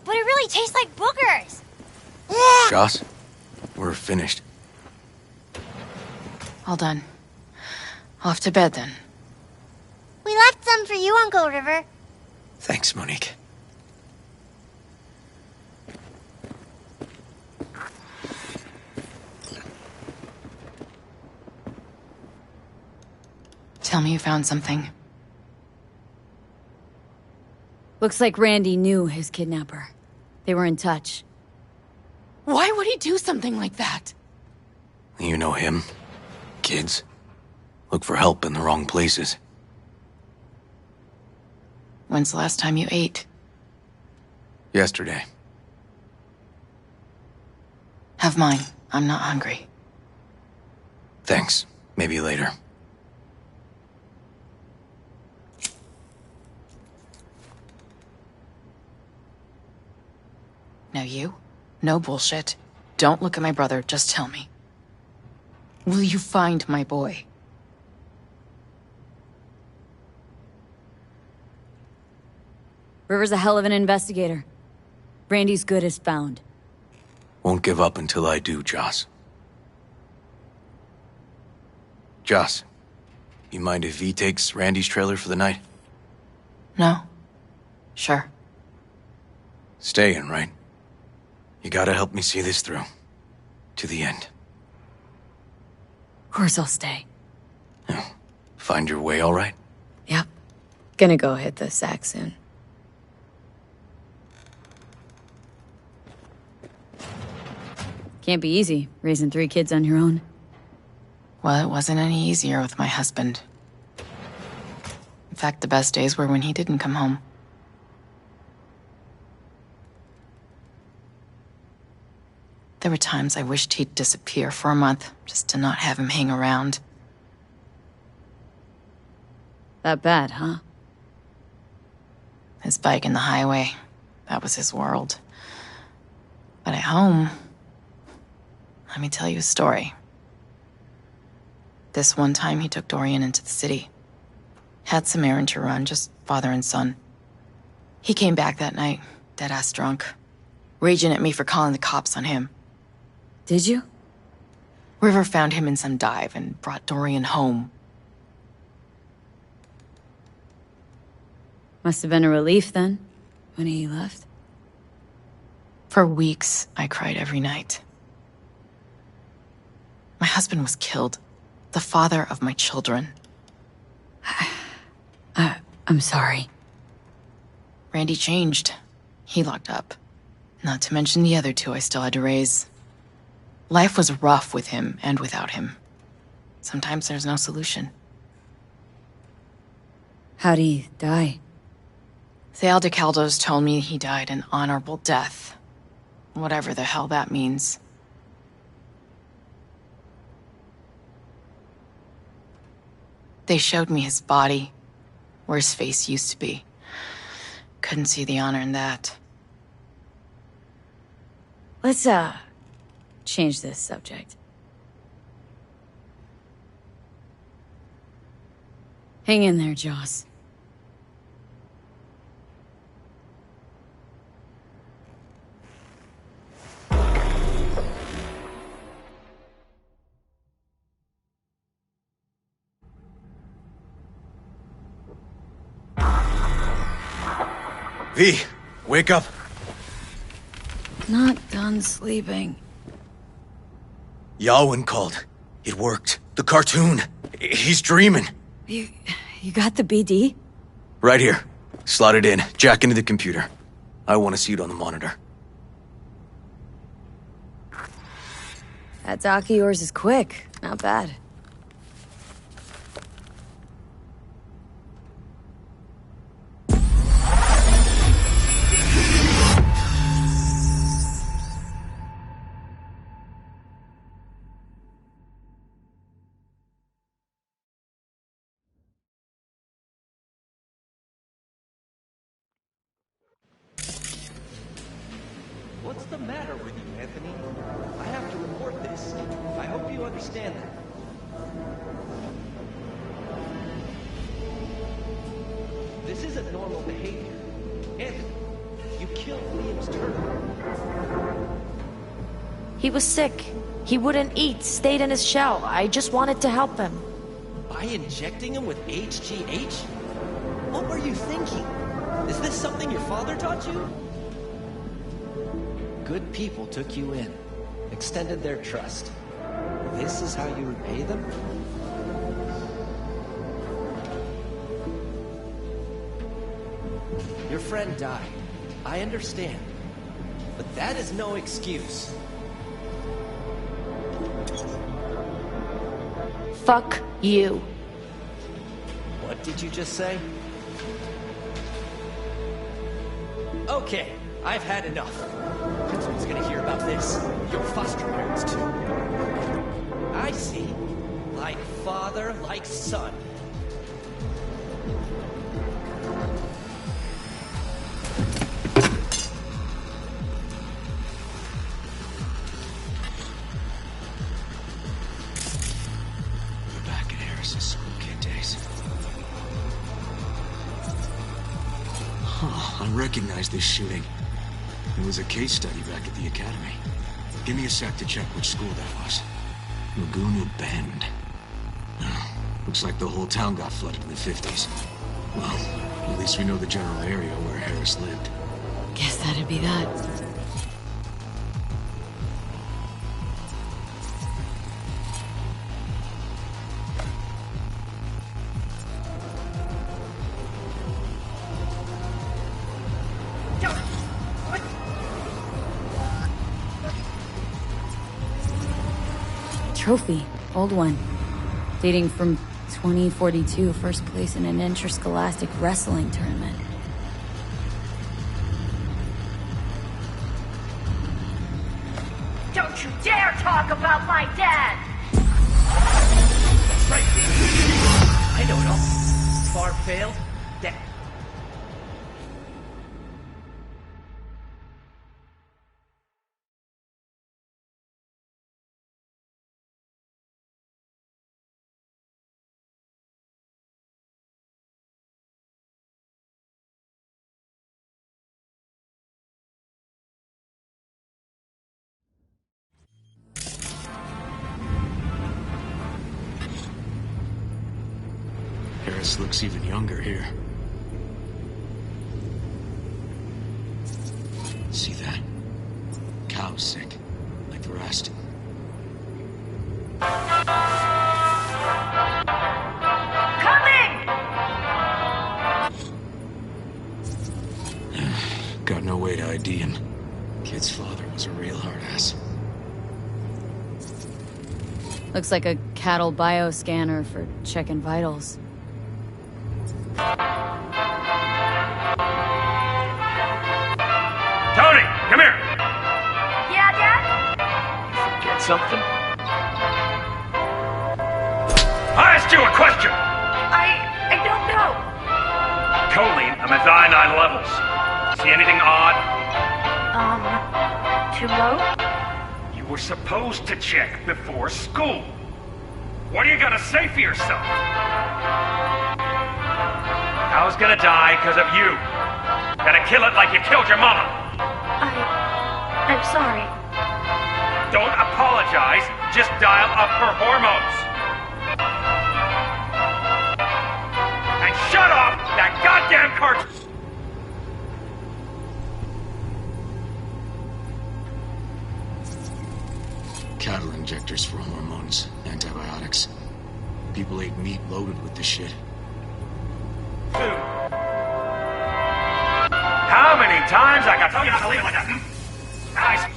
But it really tastes like boogers. Joss, we're finished. All done. Off to bed, then. We left some for you, Uncle River. Thanks, Monique. Tell me you found something. Looks like Randy knew his kidnapper. They were in touch. Why would he do something like that? You know him. Kids. Look for help in the wrong places. When's the last time you ate? Yesterday. Have mine. I'm not hungry. Thanks. Maybe later. Now you? No bullshit. Don't look at my brother, just tell me. Will you find my boy? River's a hell of an investigator. Randy's good as found. Won't give up until I do, Joss. Joss, you mind if V takes Randy's trailer for the night? No. Sure. Staying, right? You gotta help me see this through. To the end. Of course I'll stay. Find your way all right? Yep. Gonna go hit the sack soon. Can't be easy, raising 3 kids on your own. Well, it wasn't any easier with my husband. In fact, the best days were when he didn't come home. There were times I wished he'd disappear for a month, just to not have him hang around. That bad, huh? His bike in the highway, that was his world. But at home, let me tell you a story. This one time he took Dorian into the city. Had some errand to run, just father and son. He came back that night, dead-ass drunk, raging at me for calling the cops on him. Did you? River found him in some dive and brought Dorian home. Must have been a relief then, when he left. For weeks, I cried every night. My husband was killed. The father of my children. I'm sorry. Randy changed. He locked up. Not to mention the other 2 I still had to raise. Life was rough with him and without him. Sometimes there's no solution. How'd he die? The Aldecaldos told me he died an honorable death. Whatever the hell that means. They showed me his body, where his face used to be. Couldn't see the honor in that. Let's, change this subject. Hang in there, Joss. V, wake up. Not done sleeping. Yalwyn called. It worked. The cartoon. He's dreaming. You got the BD? Right here. Slot it in. Jack into the computer. I want to see it on the monitor. That doc of yours is quick. Not bad. What's the matter with you, Anthony? I have to report this. I hope you understand that. This isn't normal behavior. Anthony, you killed Liam's turtle. He was sick. He wouldn't eat, stayed in his shell. I just wanted to help him. By injecting him with HGH? What were you thinking? Is this something your father taught you? Good people took you in, extended their trust. This is how you repay them? Your friend died. I understand. But that is no excuse. Fuck you. What did you just say? Okay, I've had enough. Principal's gonna hear about this. Your foster parents too. I see. Like father, like son. We're back at Harris's school kid days. Huh, I recognize this shooting. It was a case study back at the academy. Give me a sec to check which school that was. Laguna Bend. Looks like the whole town got flooded in the 50s. Well, at least we know the general area where Harris lived. Guess that'd be that. Trophy. Old one. Dating from 2042, first place in an interscholastic wrestling tournament. Don't you dare talk about my dad! That's right. I know it all. Far failed. Dad. Harris looks even younger here. See that? Cow's sick, like the rest. Coming! Got no way to ID him. Kid's father was a real hard ass. Looks like a cattle bioscanner for checking vitals. Tony, come here. Yeah, Dad? Get something? I asked you a question. I don't know. Choline and methionine levels. See anything odd? Too low? You were supposed to check before school. What are you gonna say for yourself? I was gonna die because of you. Gonna kill it like you killed your mama. I'm sorry. Don't apologize, just dial up her hormones. And shut off that goddamn cartoon! cattle injectors for hormones, antibiotics. People ate meat loaded with this shit. How many times I got to tell you not to leave it like that? Nice.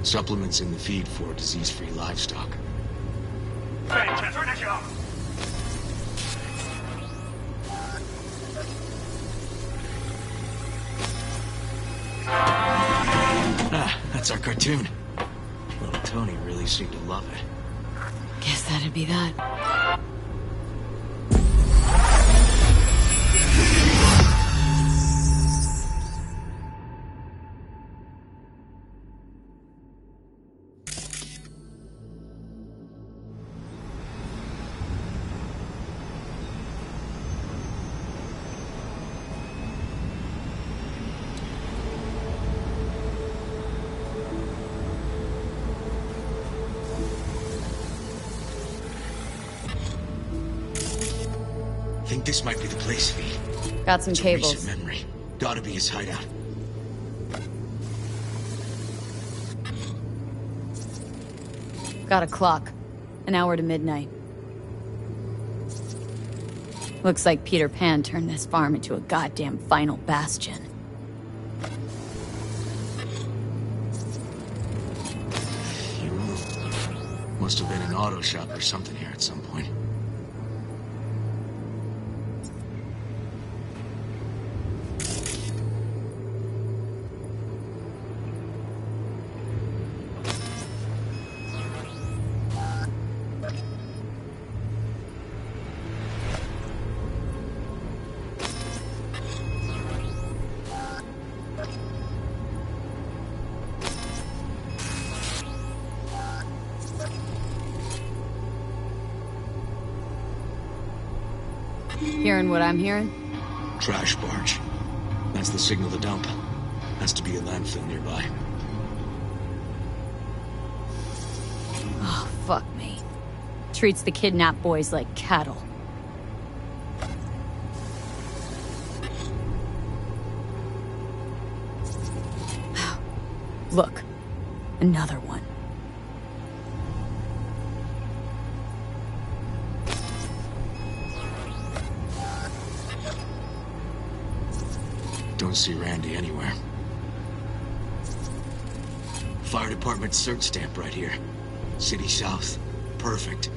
Supplements in the feed for disease-free livestock. Ah, that's our cartoon. Little Tony really seemed to love it. Guess that'd be that. I think this might be the place, V. Got some cables. Recent memory. Gotta be his hideout. Got a clock. An hour to midnight. Looks like Peter Pan turned this farm into a goddamn final bastion. Must have been an auto shop or something here at some point. Hearing what I'm hearing? Trash barge. That's the signal to dump. Has to be a landfill nearby. Oh, fuck me. Treats the kidnapped boys like cattle. Look. Another one. Don't see Randy anywhere. Fire department search stamp right here. City South. Perfect.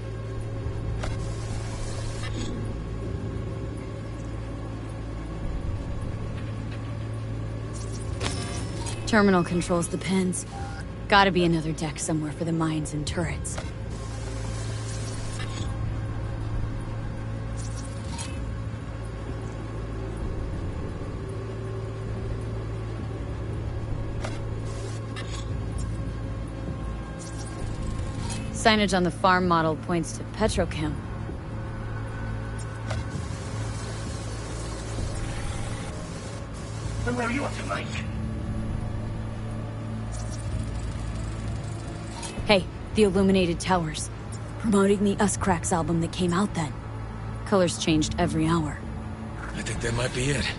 Terminal controls the pens. Gotta be another deck somewhere for the mines and turrets. Signage on the farm model points to Petrochem. Where are you up to, Mike? Hey, the Illuminated Towers. Promoting the Us Cracks album that came out then. Colors changed every hour. I think that might be it.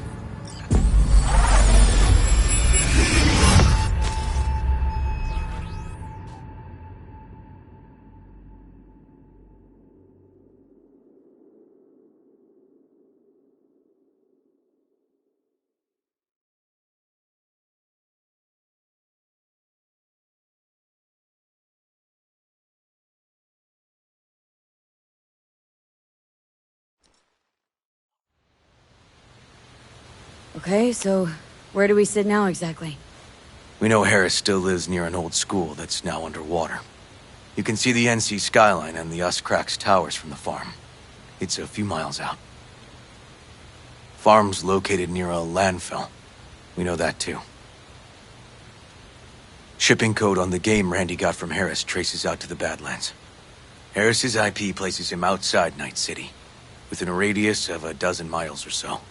Okay, so where do we sit now exactly? We know Harris still lives near an old school that's now underwater. You can see the NC skyline and the Us Cracks towers from the farm. It's a few miles out. Farm's located near a landfill. We know that too. Shipping code on the game Randy got from Harris traces out to the Badlands. Harris's IP places him outside Night City, within a radius of a dozen miles or so.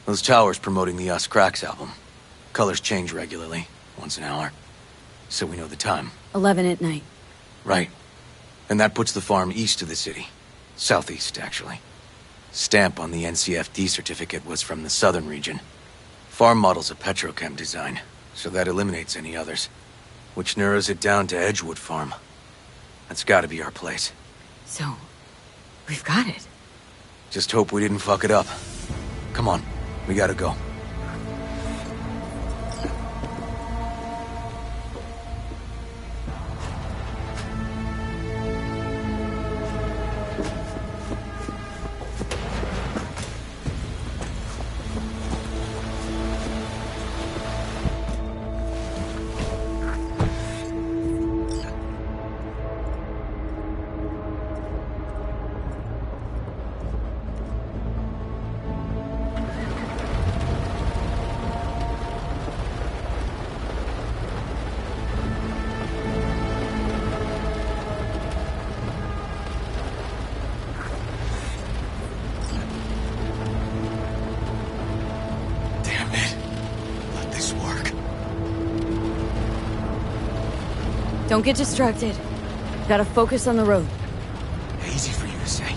Those towers promoting the Us Cracks album. Colors change regularly, once an hour. So we know the time. 11 at night. Right. And that puts the farm east of the city. Southeast, actually. Stamp on the NCFD certificate was from the southern region. Farm model's a Petrochem design, so that eliminates any others. which narrows it down to Edgewood Farm. That's gotta be our place. So, we've got it. Just hope we didn't fuck it up. Come on, we gotta go. Don't get distracted. Gotta focus on the road. Easy for you to say.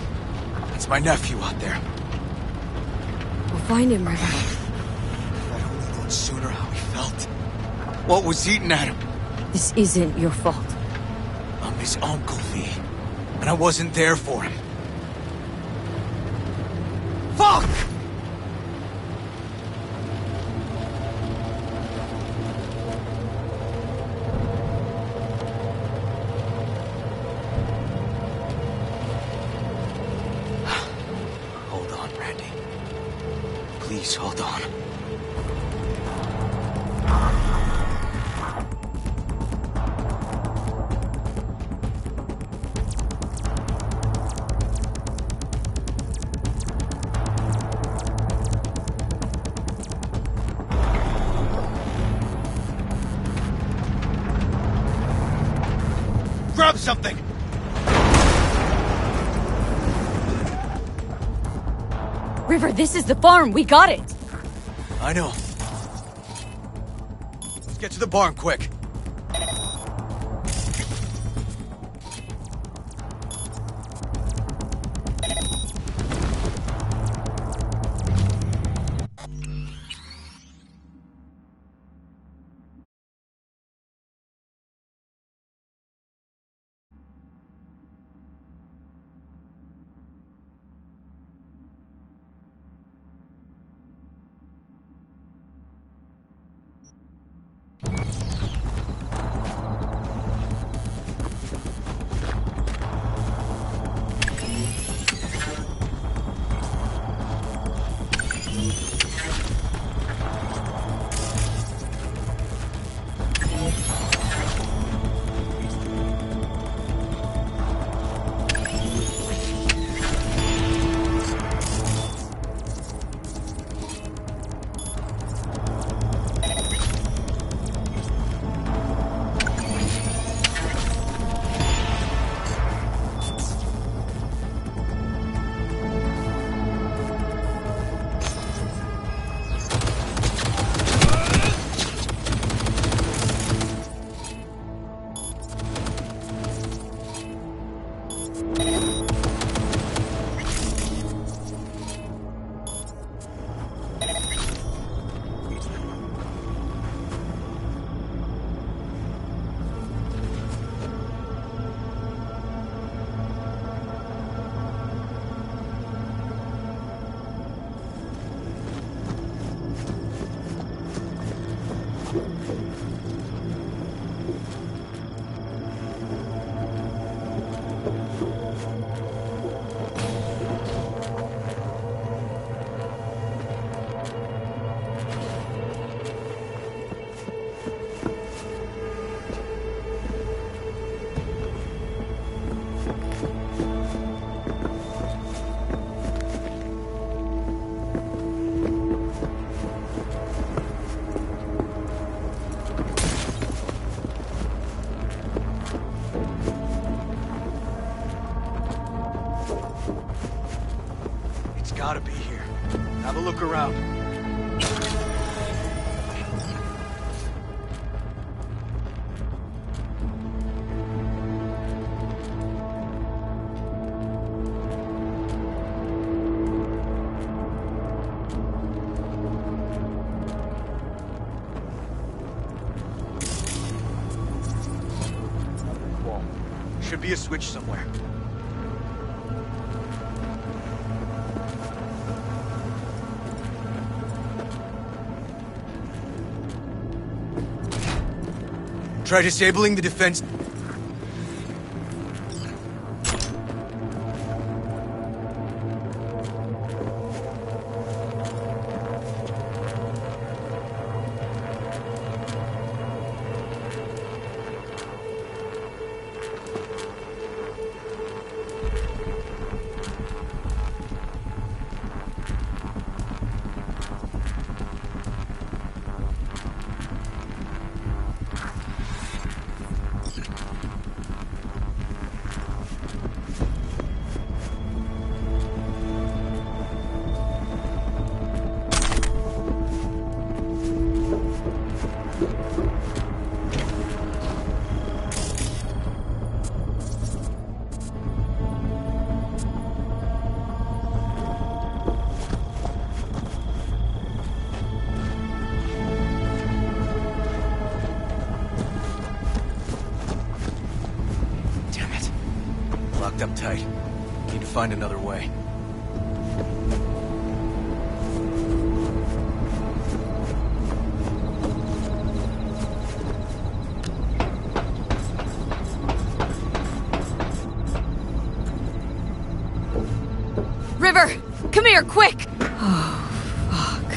It's my nephew out there. We'll find him, River. If I'd only known sooner how he felt. What was eating at him? This isn't your fault. I'm his uncle, V. And I wasn't there for him. Fuck! Please, hold on. Grab something! River, this is the farm. We got it. I know. Let's get to the barn quick. should be a switch somewhere. Try disabling the defense. Up tight. Need to find another way. River! Come here, quick! Oh, fuck.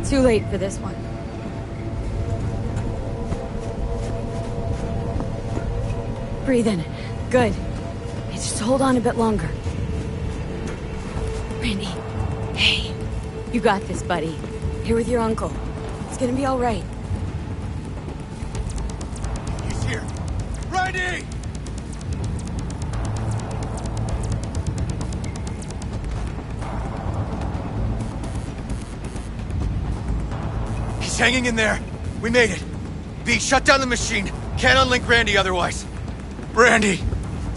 Too late for this one. Breathe in. Good. Hey, just hold on a bit longer. Randy. Hey. You got this, buddy. Here with your uncle. It's gonna be all right. He's here. Randy! He's hanging in there. We made it. B, shut down the machine. Can't unlink Randy otherwise. Randy!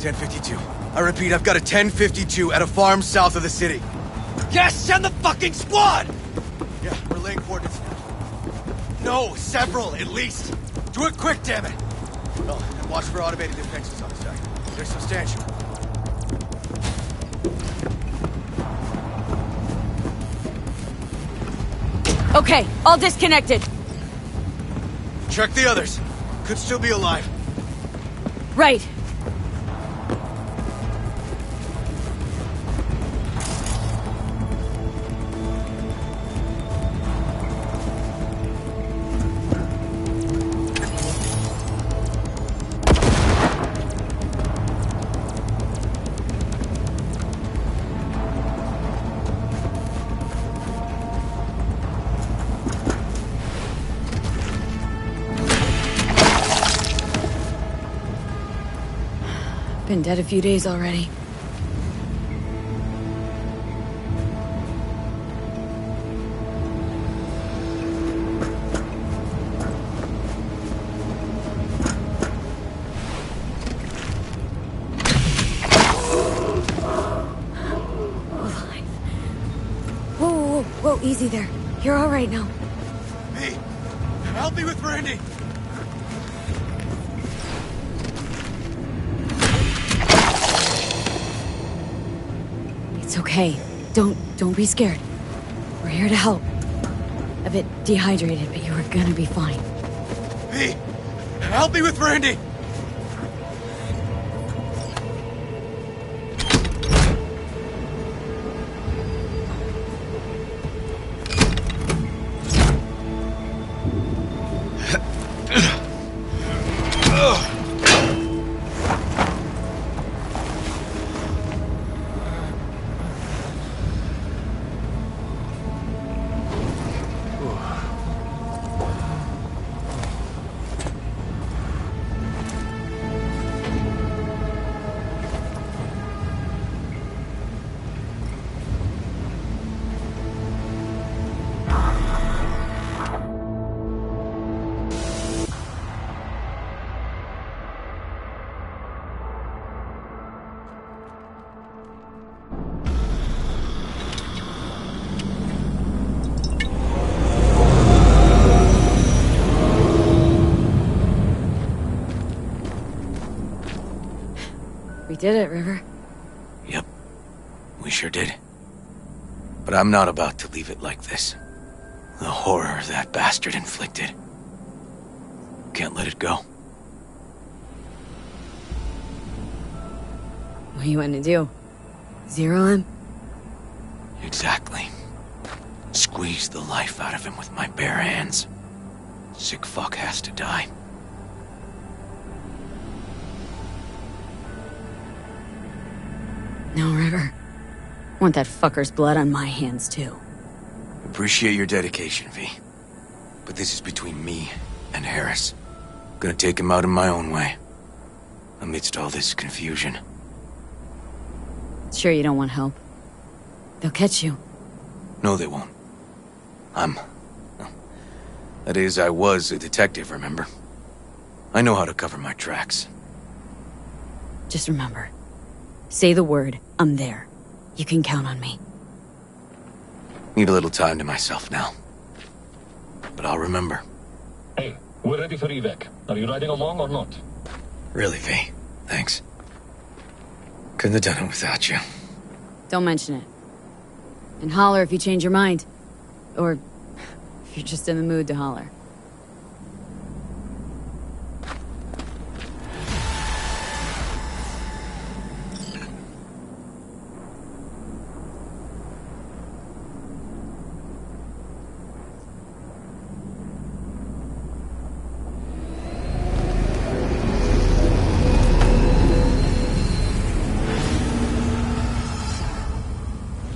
1052. I repeat, I've got a 1052 at a farm south of the city. Yes, send the fucking squad! Yeah, relaying coordinates now. No, several, at least. Do it quick, damn it! Oh, and watch for automated defenses on site. They're substantial. Okay, all disconnected. Check the others. Could still be alive. Right. Been dead a few days already. Whoa, easy there. You're all right now. Hey, help me with Randy. It's okay. Don't be scared. We're here to help. A bit dehydrated, but you are gonna be fine. V, help me with Randy! did it, River. Yep, we sure did. But I'm not about to leave it like this. The horror that bastard inflicted. Can't let it go. What you want to do? Zero him? Exactly. Squeeze the life out of him with my bare hands. Sick fuck has to die. No, River. Want that fucker's blood on my hands, too. Appreciate your dedication, V. But this is between me and Harris. Gonna take him out in my own way. Amidst all this confusion. Sure you don't want help? They'll catch you. No, they won't. That is, I was a detective, remember? I know how to cover my tracks. Just remember. Say the word, I'm there. You can count on me. Need a little time to myself now. But I'll remember. Hey, we're ready for evac. Are you riding along or not? Really, V. Thanks. Couldn't have done it without you. Don't mention it. And holler if you change your mind. Or if you're just in the mood to holler.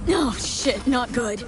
Oh, shit, not good.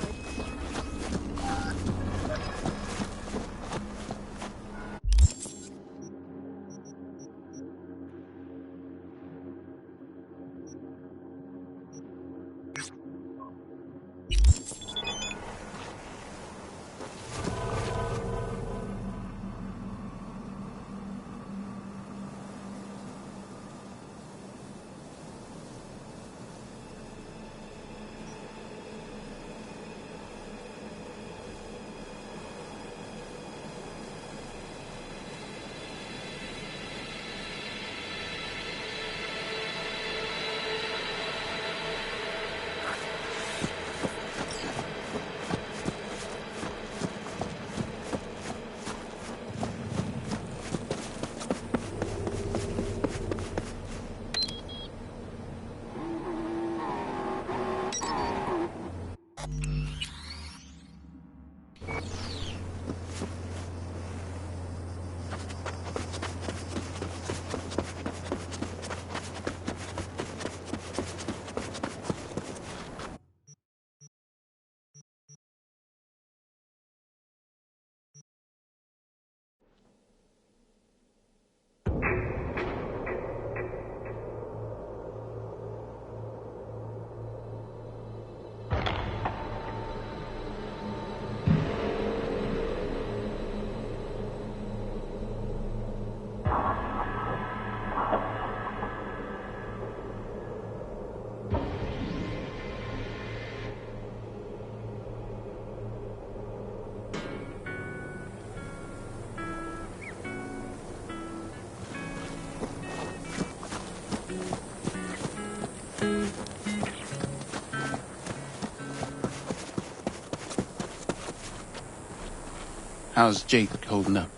How's Jake holding up?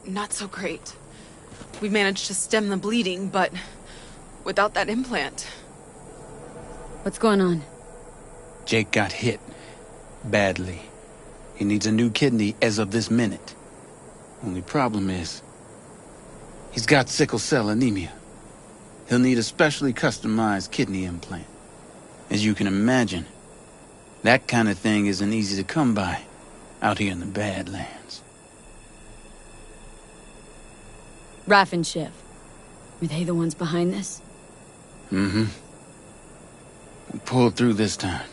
Not so great. We managed to stem the bleeding, but without that implant. What's going on? Jake got hit. Badly. He needs a new kidney as of this minute. Only problem is, he's got sickle cell anemia. He'll need a specially customized kidney implant. As you can imagine, that kind of thing isn't easy to come by out here in the Badlands. Raph and Shiv. Were they the ones behind this? Mm-hmm. We pulled through this time.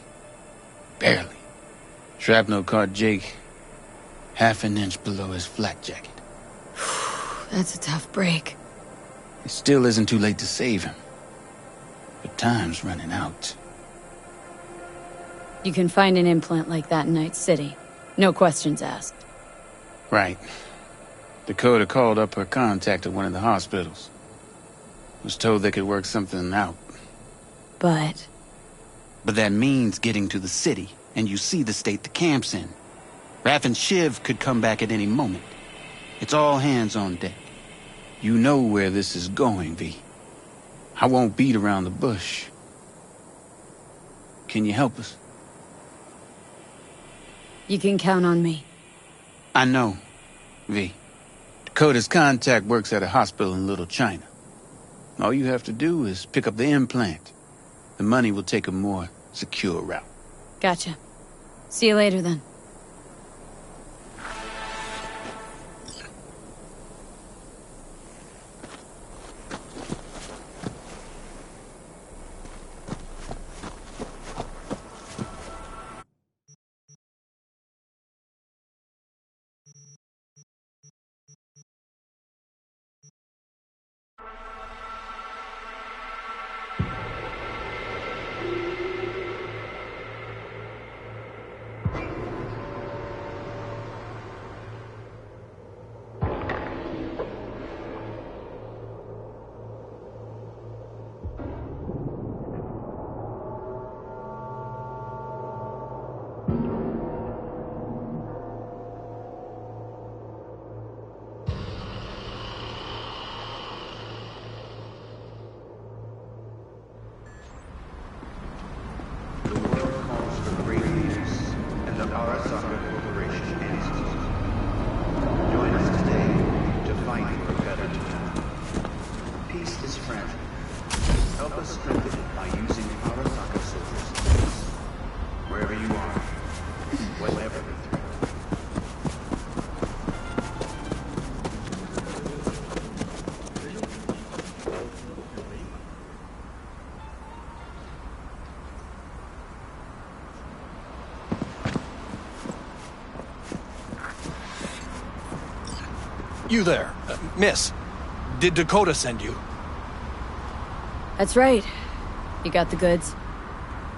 Barely. Shrapnel caught Jake half an inch below his flak jacket. That's a tough break. It still isn't too late to save him. But time's running out. You can find an implant like that in Night City. No questions asked. Right. Dakota called up her contact at one of the hospitals. Was told they could work something out. But that means getting to the city, and you see the state the camp's in. Raph and Shiv could come back at any moment. It's all hands on deck. You know where this is going, V. I won't beat around the bush. Can you help us? you can count on me. I know, V. Dakota's contact works at a hospital in Little China. All you have to do is pick up the implant. The money will take a more secure route. Gotcha. See you later, then. You there, miss. Did Dakota send you? That's right. You got the goods?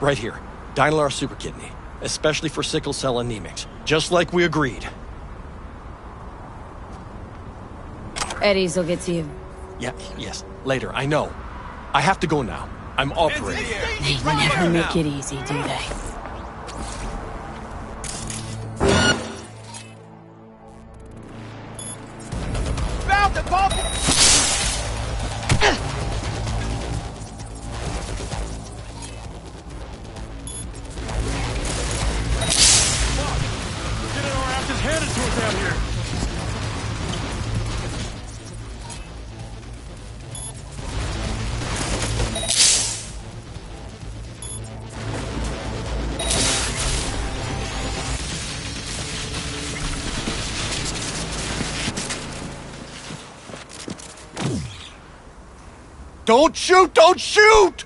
Right here. Dynalar Super Kidney. Especially for sickle cell anemics. Just like we agreed. Eddie's will get to you. Yeah, yes. Later, I know. I have to go now. I'm operating. They never make it easy, do they? Don't shoot! Don't shoot!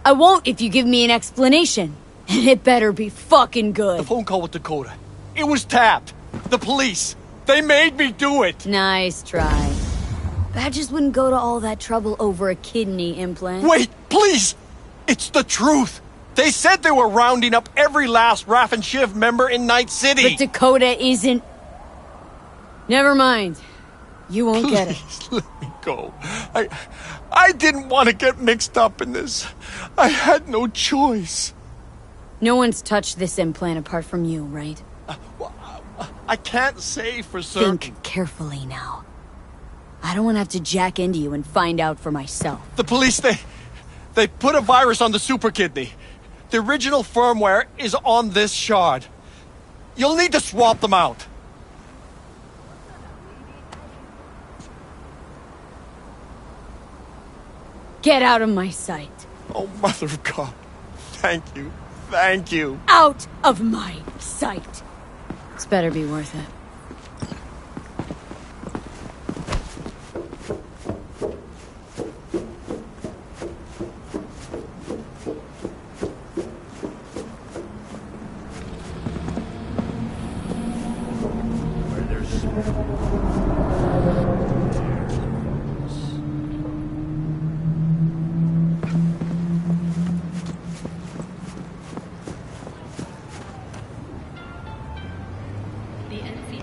I won't if you give me an explanation. And it better be fucking good. The phone call with Dakota. It was tapped. The police. They made me do it. Nice try. Badges wouldn't go to all that trouble over a kidney implant. Wait, please! It's the truth. They said they were rounding up every last Raph and Shiv member in Night City. But Dakota isn't... Never mind. You won't get it. Let me go. I didn't want to get mixed up in this. I had no choice. No one's touched this implant apart from you, right? I can't say for certain. Think carefully now. I don't want to have to jack into you and find out for myself. The police, they put a virus on the super kidney. The original firmware is on this shard. You'll need to swap them out. Get out of my sight. Oh, Mother of God. Thank you. Thank you. Out of my sight. This better be worth it. The NC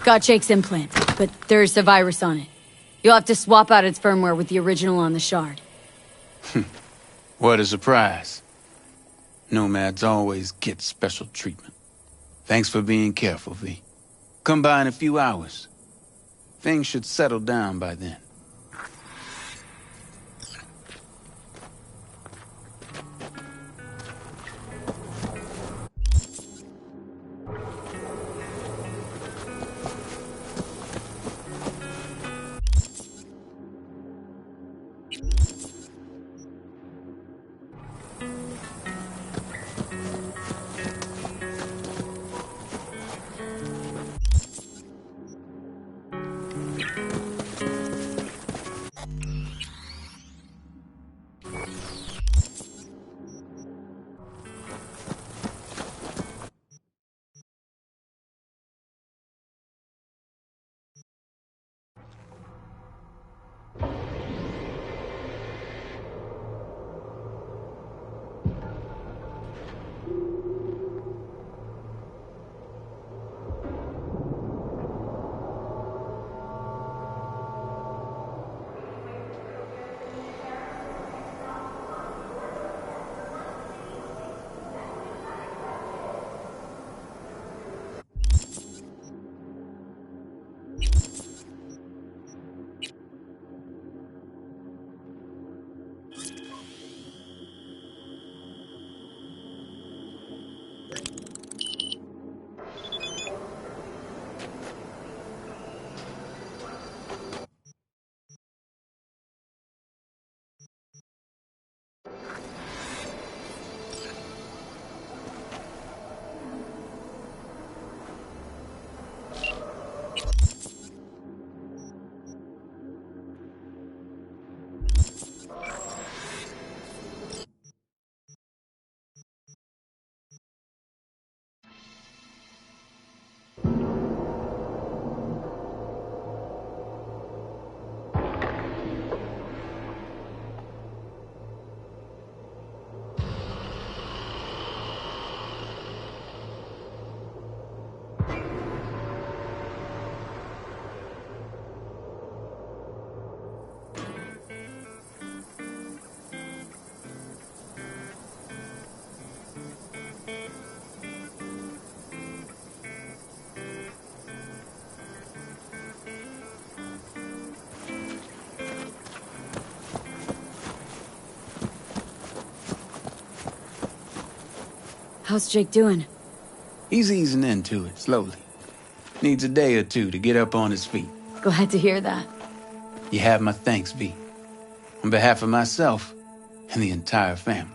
Got Jake's implant, but there's a virus on it. You'll have to swap out its firmware with the original on the shard. What a surprise. Nomads always get special treatment. Thanks for being careful, V. Come by in a few hours. Things should settle down by then. How's Jake doing? He's easing into it, slowly. Needs a day or two to get up on his feet. Glad to hear that. You have my thanks, V. On behalf of myself and the entire family.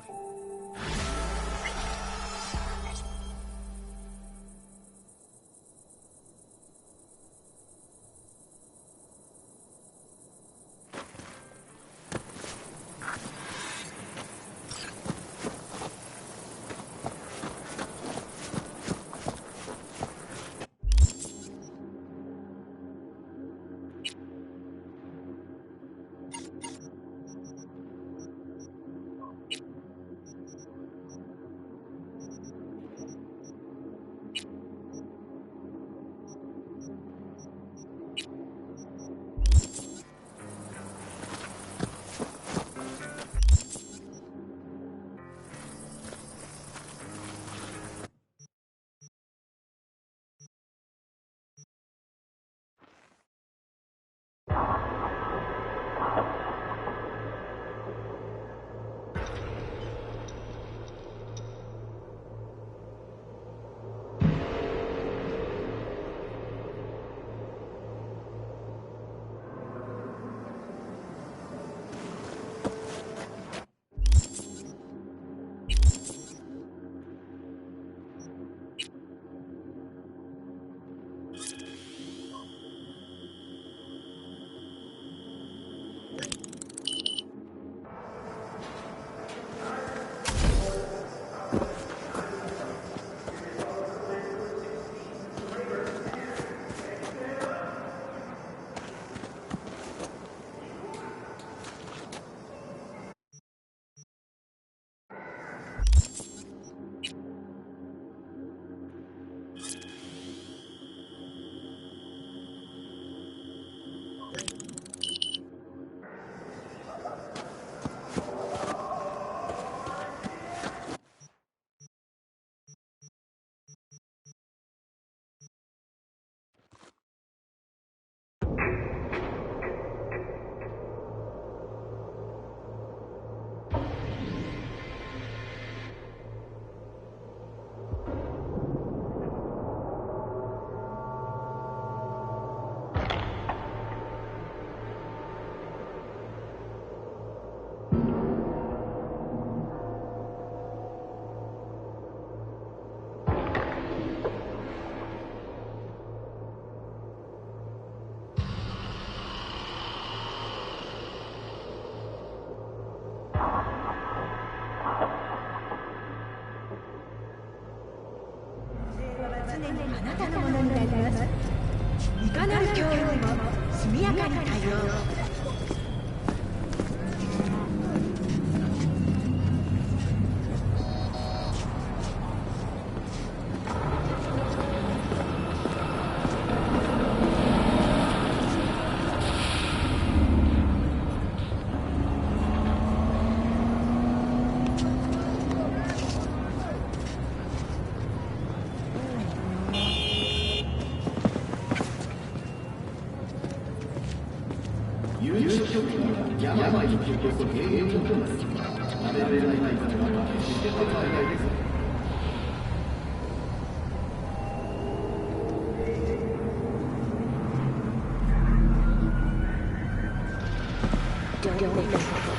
Don't make trouble.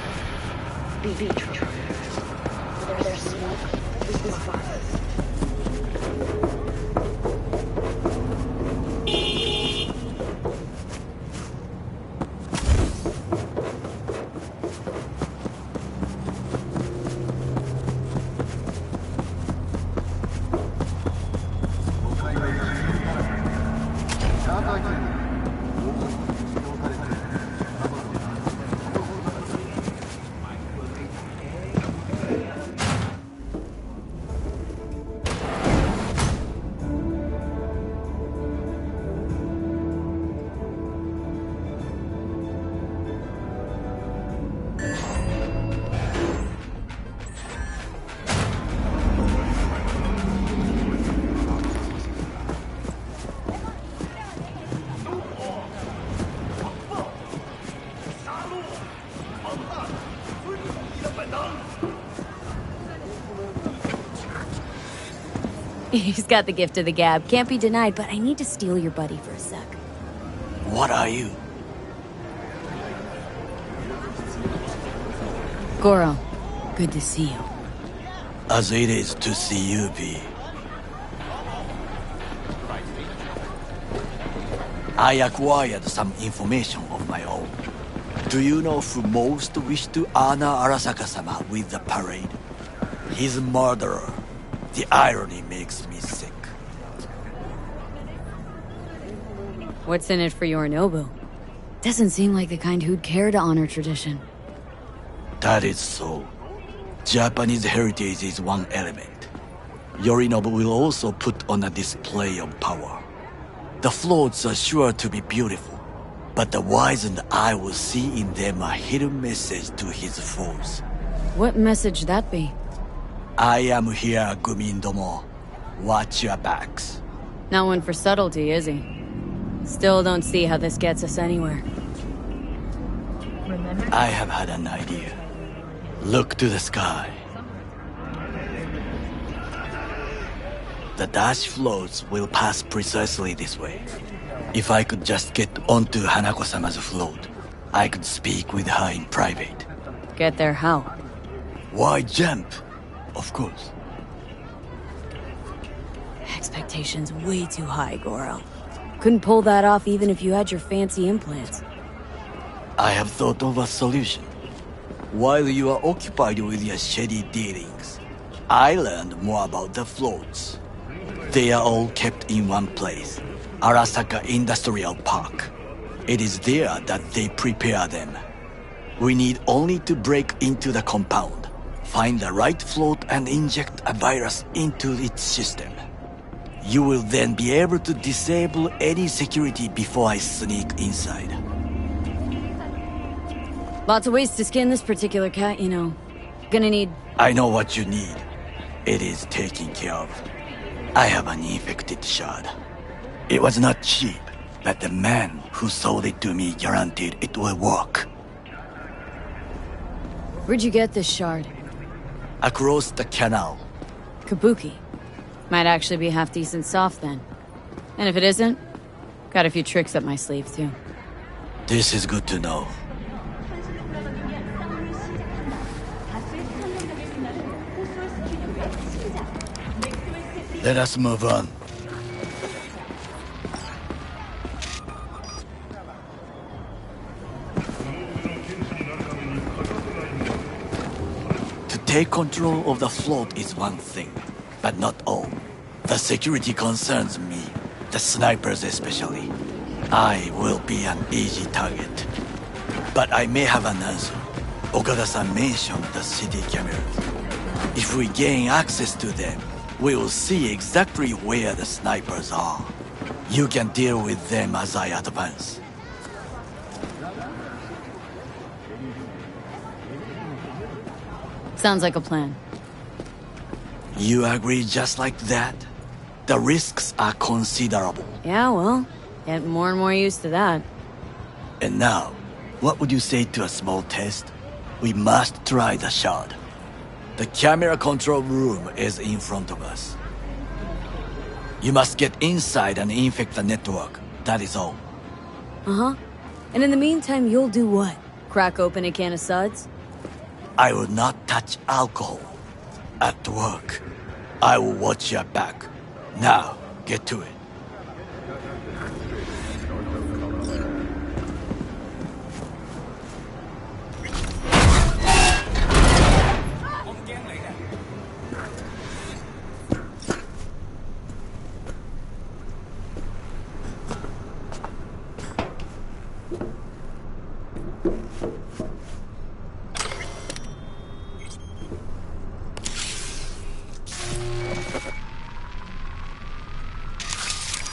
Be trouble. Where there's smoke, there's fire. He's got the gift of the gab. Can't be denied, but I need to steal your buddy for a sec. What are you? Goro, good to see you. As it is to see you, V. I acquired some information of my own. Do you know who most wished to honor Arasaka-sama with the parade? His murderer. The irony makes me sick. What's in it for Yorinobu? Doesn't seem like the kind who'd care to honor tradition. That is so. Japanese heritage is one element. Yorinobu will also put on a display of power. The floats are sure to be beautiful, but the wizened eye will see in them a hidden message to his foes. What message that be? I am here, Gumindomo. Watch your backs. Not one for subtlety, is he? Still don't see how this gets us anywhere. I have had an idea. Look to the sky. The dash floats will pass precisely this way. If I could just get onto Hanako-sama's float, I could speak with her in private. Get there how? Why jump? Of course. Expectations way too high, Goro. Couldn't pull that off even if you had your fancy implants. I have thought of a solution. While you are occupied with your shady dealings, I learned more about the floats. They are all kept in one place, Arasaka Industrial Park. It is there that they prepare them. We need only to break into the compound, find the right float and inject a virus into its system. You will then be able to disable any security before I sneak inside. Lots of ways to skin this particular cat, you know. Gonna need... I know what you need. It is taken care of. I have an infected shard. It was not cheap, but the man who sold it to me guaranteed it will work. Where'd you get this shard? Across the canal. Kabuki. Might actually be half-decent soft then. And if it isn't, got a few tricks up my sleeve too. This is good to know. Let us move on. To take control of the float is one thing, but not all. The security concerns me, the snipers especially. I will be an easy target. But I may have an answer. Okada-san mentioned the city cameras. If we gain access to them, we will see exactly where the snipers are. You can deal with them as I advance. Sounds like a plan. You agree just like that? The risks are considerable. Yeah, well, get more and more used to that. And now, what would you say to a small test? We must try the shard. The camera control room is in front of us. You must get inside and infect the network. That is all. Uh-huh. And in the meantime, you'll do what? Crack open a can of suds? I will not touch alcohol. At work, I will watch your back. Now, get to it.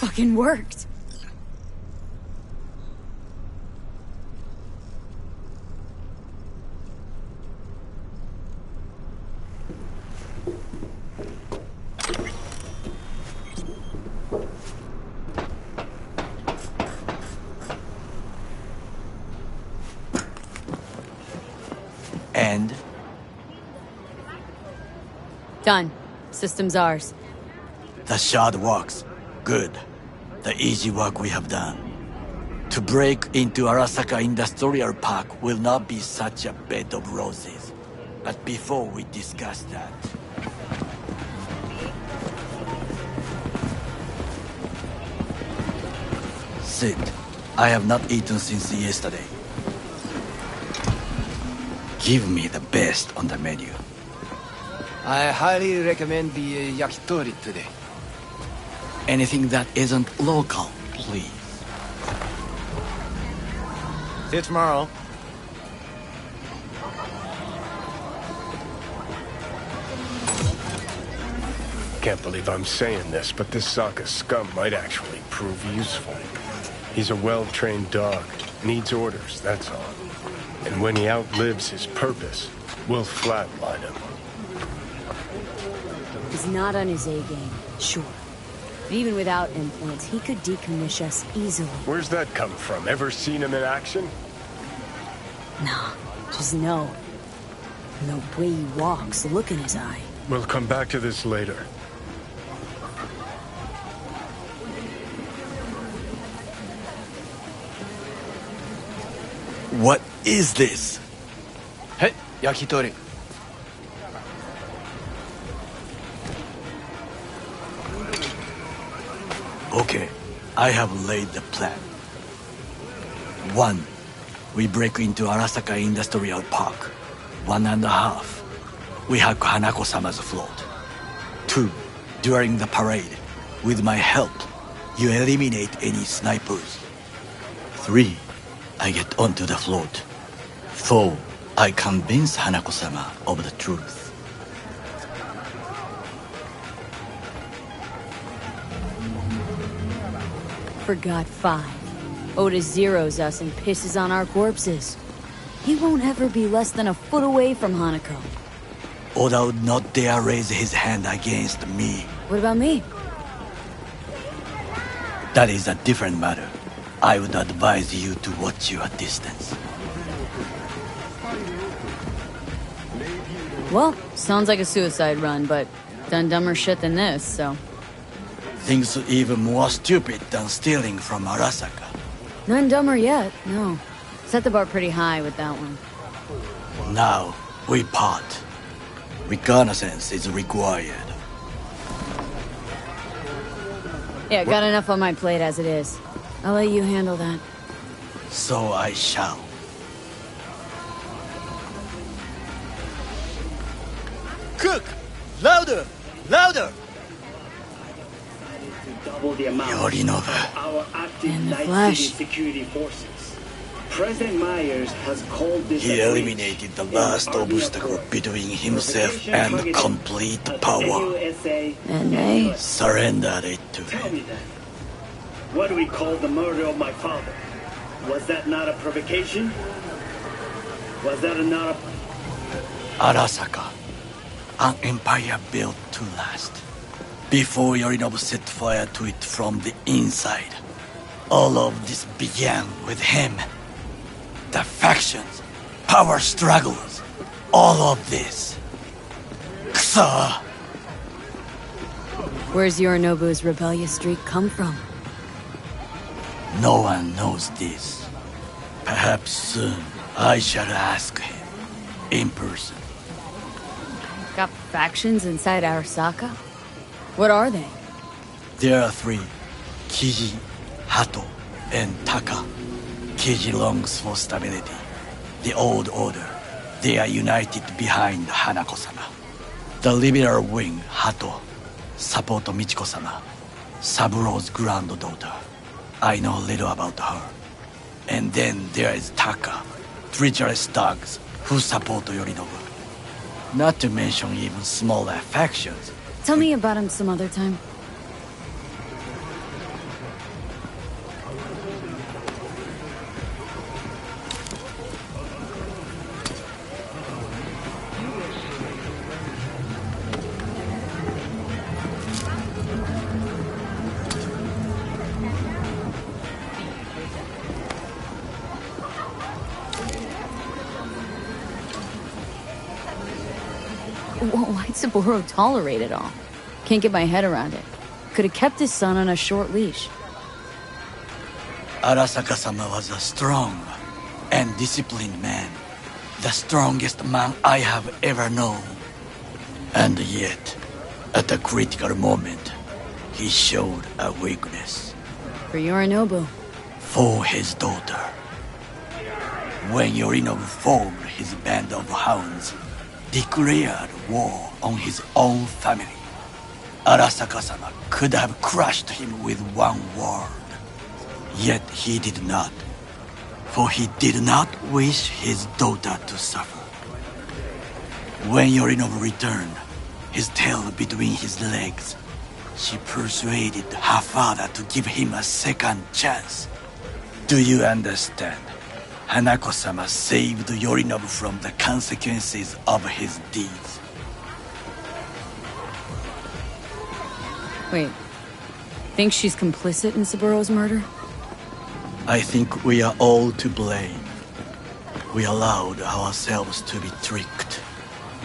Fucking worked. And? Done. System's ours. The shard works. Good. The easy work we have done. To break into Arasaka Industrial Park will not be such a bed of roses. But before we discuss that... Sit. I have not eaten since yesterday. Give me the best on the menu. I highly recommend the yakitori today. Anything that isn't local, please. See you tomorrow. Can't believe I'm saying this, but this Sokka scum might actually prove useful. He's a well-trained dog. Needs orders, that's all. And when he outlives his purpose, we'll flatline him. He's not on his A-game, sure. But even without implants, he could decommission us easily. Where's that come from? Ever seen him in action? Nah, just know. And the way he walks, the look in his eye. We'll come back to this later. What is this? Hey, yakitori. Okay, I have laid the plan. 1. We break into Arasaka Industrial Park. 1.5. We hack Hanako-sama's float. 2. During the parade, with my help, you eliminate any snipers. 3. I get onto the float. 4. I convince Hanako-sama of the truth. Forgot 5. Oda zeroes us and pisses on our corpses. He won't ever be less than a foot away from Hanako. Oda would not dare raise his hand against me. What about me? That is a different matter. I would advise you to watch your distance. Well, sounds like a suicide run, but done dumber shit than this, so... Things even more stupid than stealing from Arasaka. None dumber yet, no. Set the bar pretty high with that one. Now, we part. Reconnaissance is required. Yeah, got enough on my plate as it is. I'll let you handle that. So I shall. Cook! Louder! Louder! double the amount Yorinobu. of our active In the Night flesh. City security forces. President Myers has called this He a breach eliminated the in last Army obstacle Accord. between himself Provocation and targeted complete at power. NUSA And they Surrendered it to Tell him. me then, what do we call the murder of my father? Was that not a provocation? Was that not a... Arasaka, an empire built to last. Before Yorinobu set fire to it from the inside, all of this began with him. The factions, power struggles, all of this. Kusa! Where's Yorinobu's rebellious streak come from? No one knows this. Perhaps soon I shall ask him in person. Got factions inside Arasaka? What are they? There are three: Kiji, Hato, and Taka. Kiji longs for stability. The old order. They are united behind Hanako-sama. The liberal wing, Hato, support Michiko-sama, Saburo's granddaughter. I know little about her. And then there is Taka, treacherous dogs who support Yorinobu. Not to mention even smaller factions. Tell me about him some other time. Why'd Saburo tolerate it all? Can't get my head around it. Could have kept his son on a short leash. Arasaka-sama was a strong and disciplined man. The strongest man I have ever known. And yet, at a critical moment, he showed a weakness. For Yorinobu. For his daughter. When Yorinobu formed his band of hounds, declared war on his own family, Arasaka-sama could have crushed him with one word. Yet he did not. For he did not wish his daughter to suffer. When Yorinobu returned, his tail between his legs, she persuaded her father to give him a second chance. Do you understand? Hanako-sama saved Yorinobu from the consequences of his deeds. Wait. Think she's complicit in Saburo's murder? I think we are all to blame. We allowed ourselves to be tricked.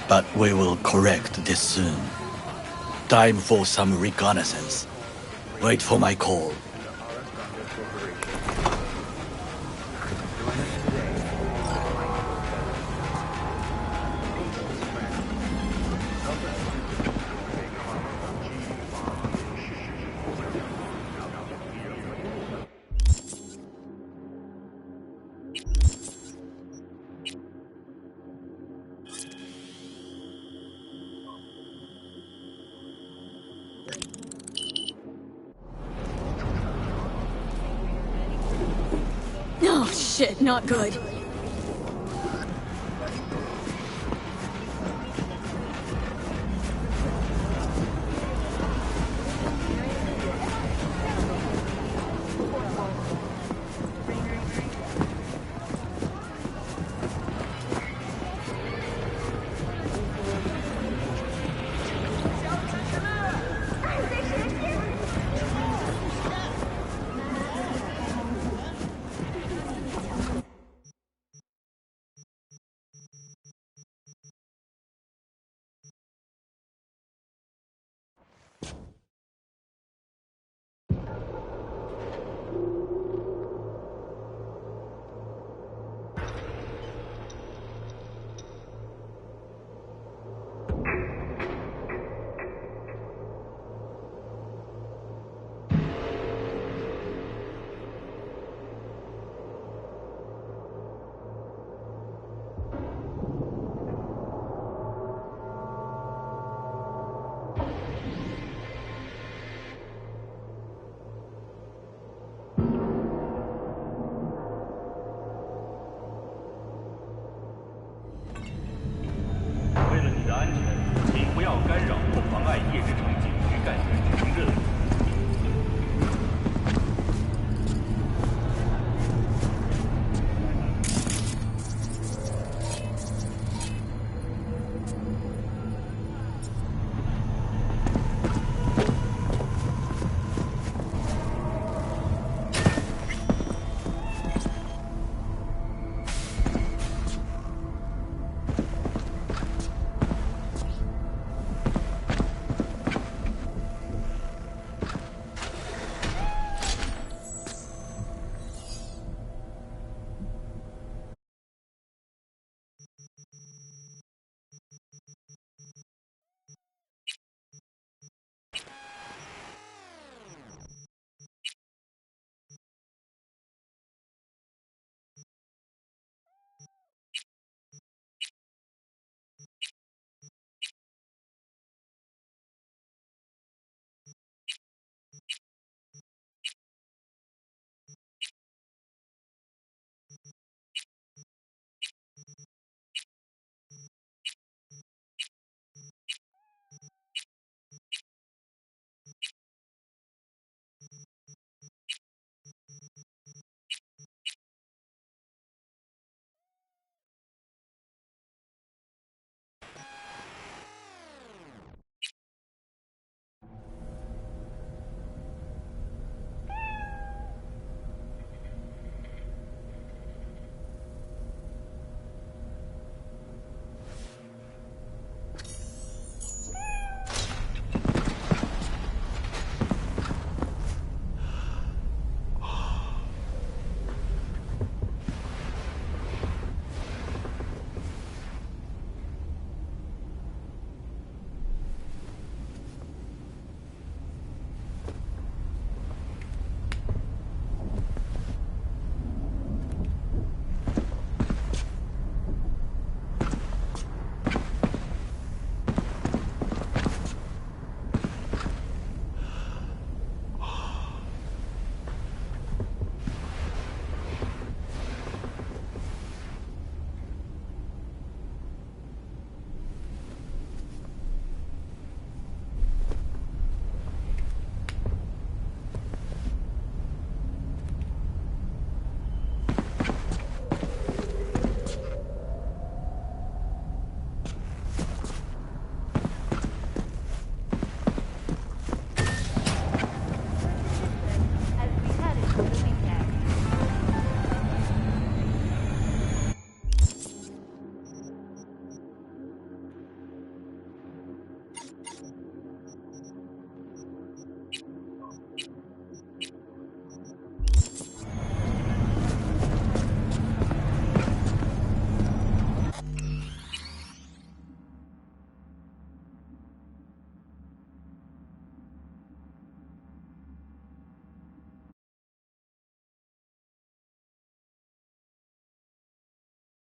But we will correct this soon. Time for some reconnaissance. Wait for my call. Oh shit, not good. 干扰或妨碍夜之城警局干预。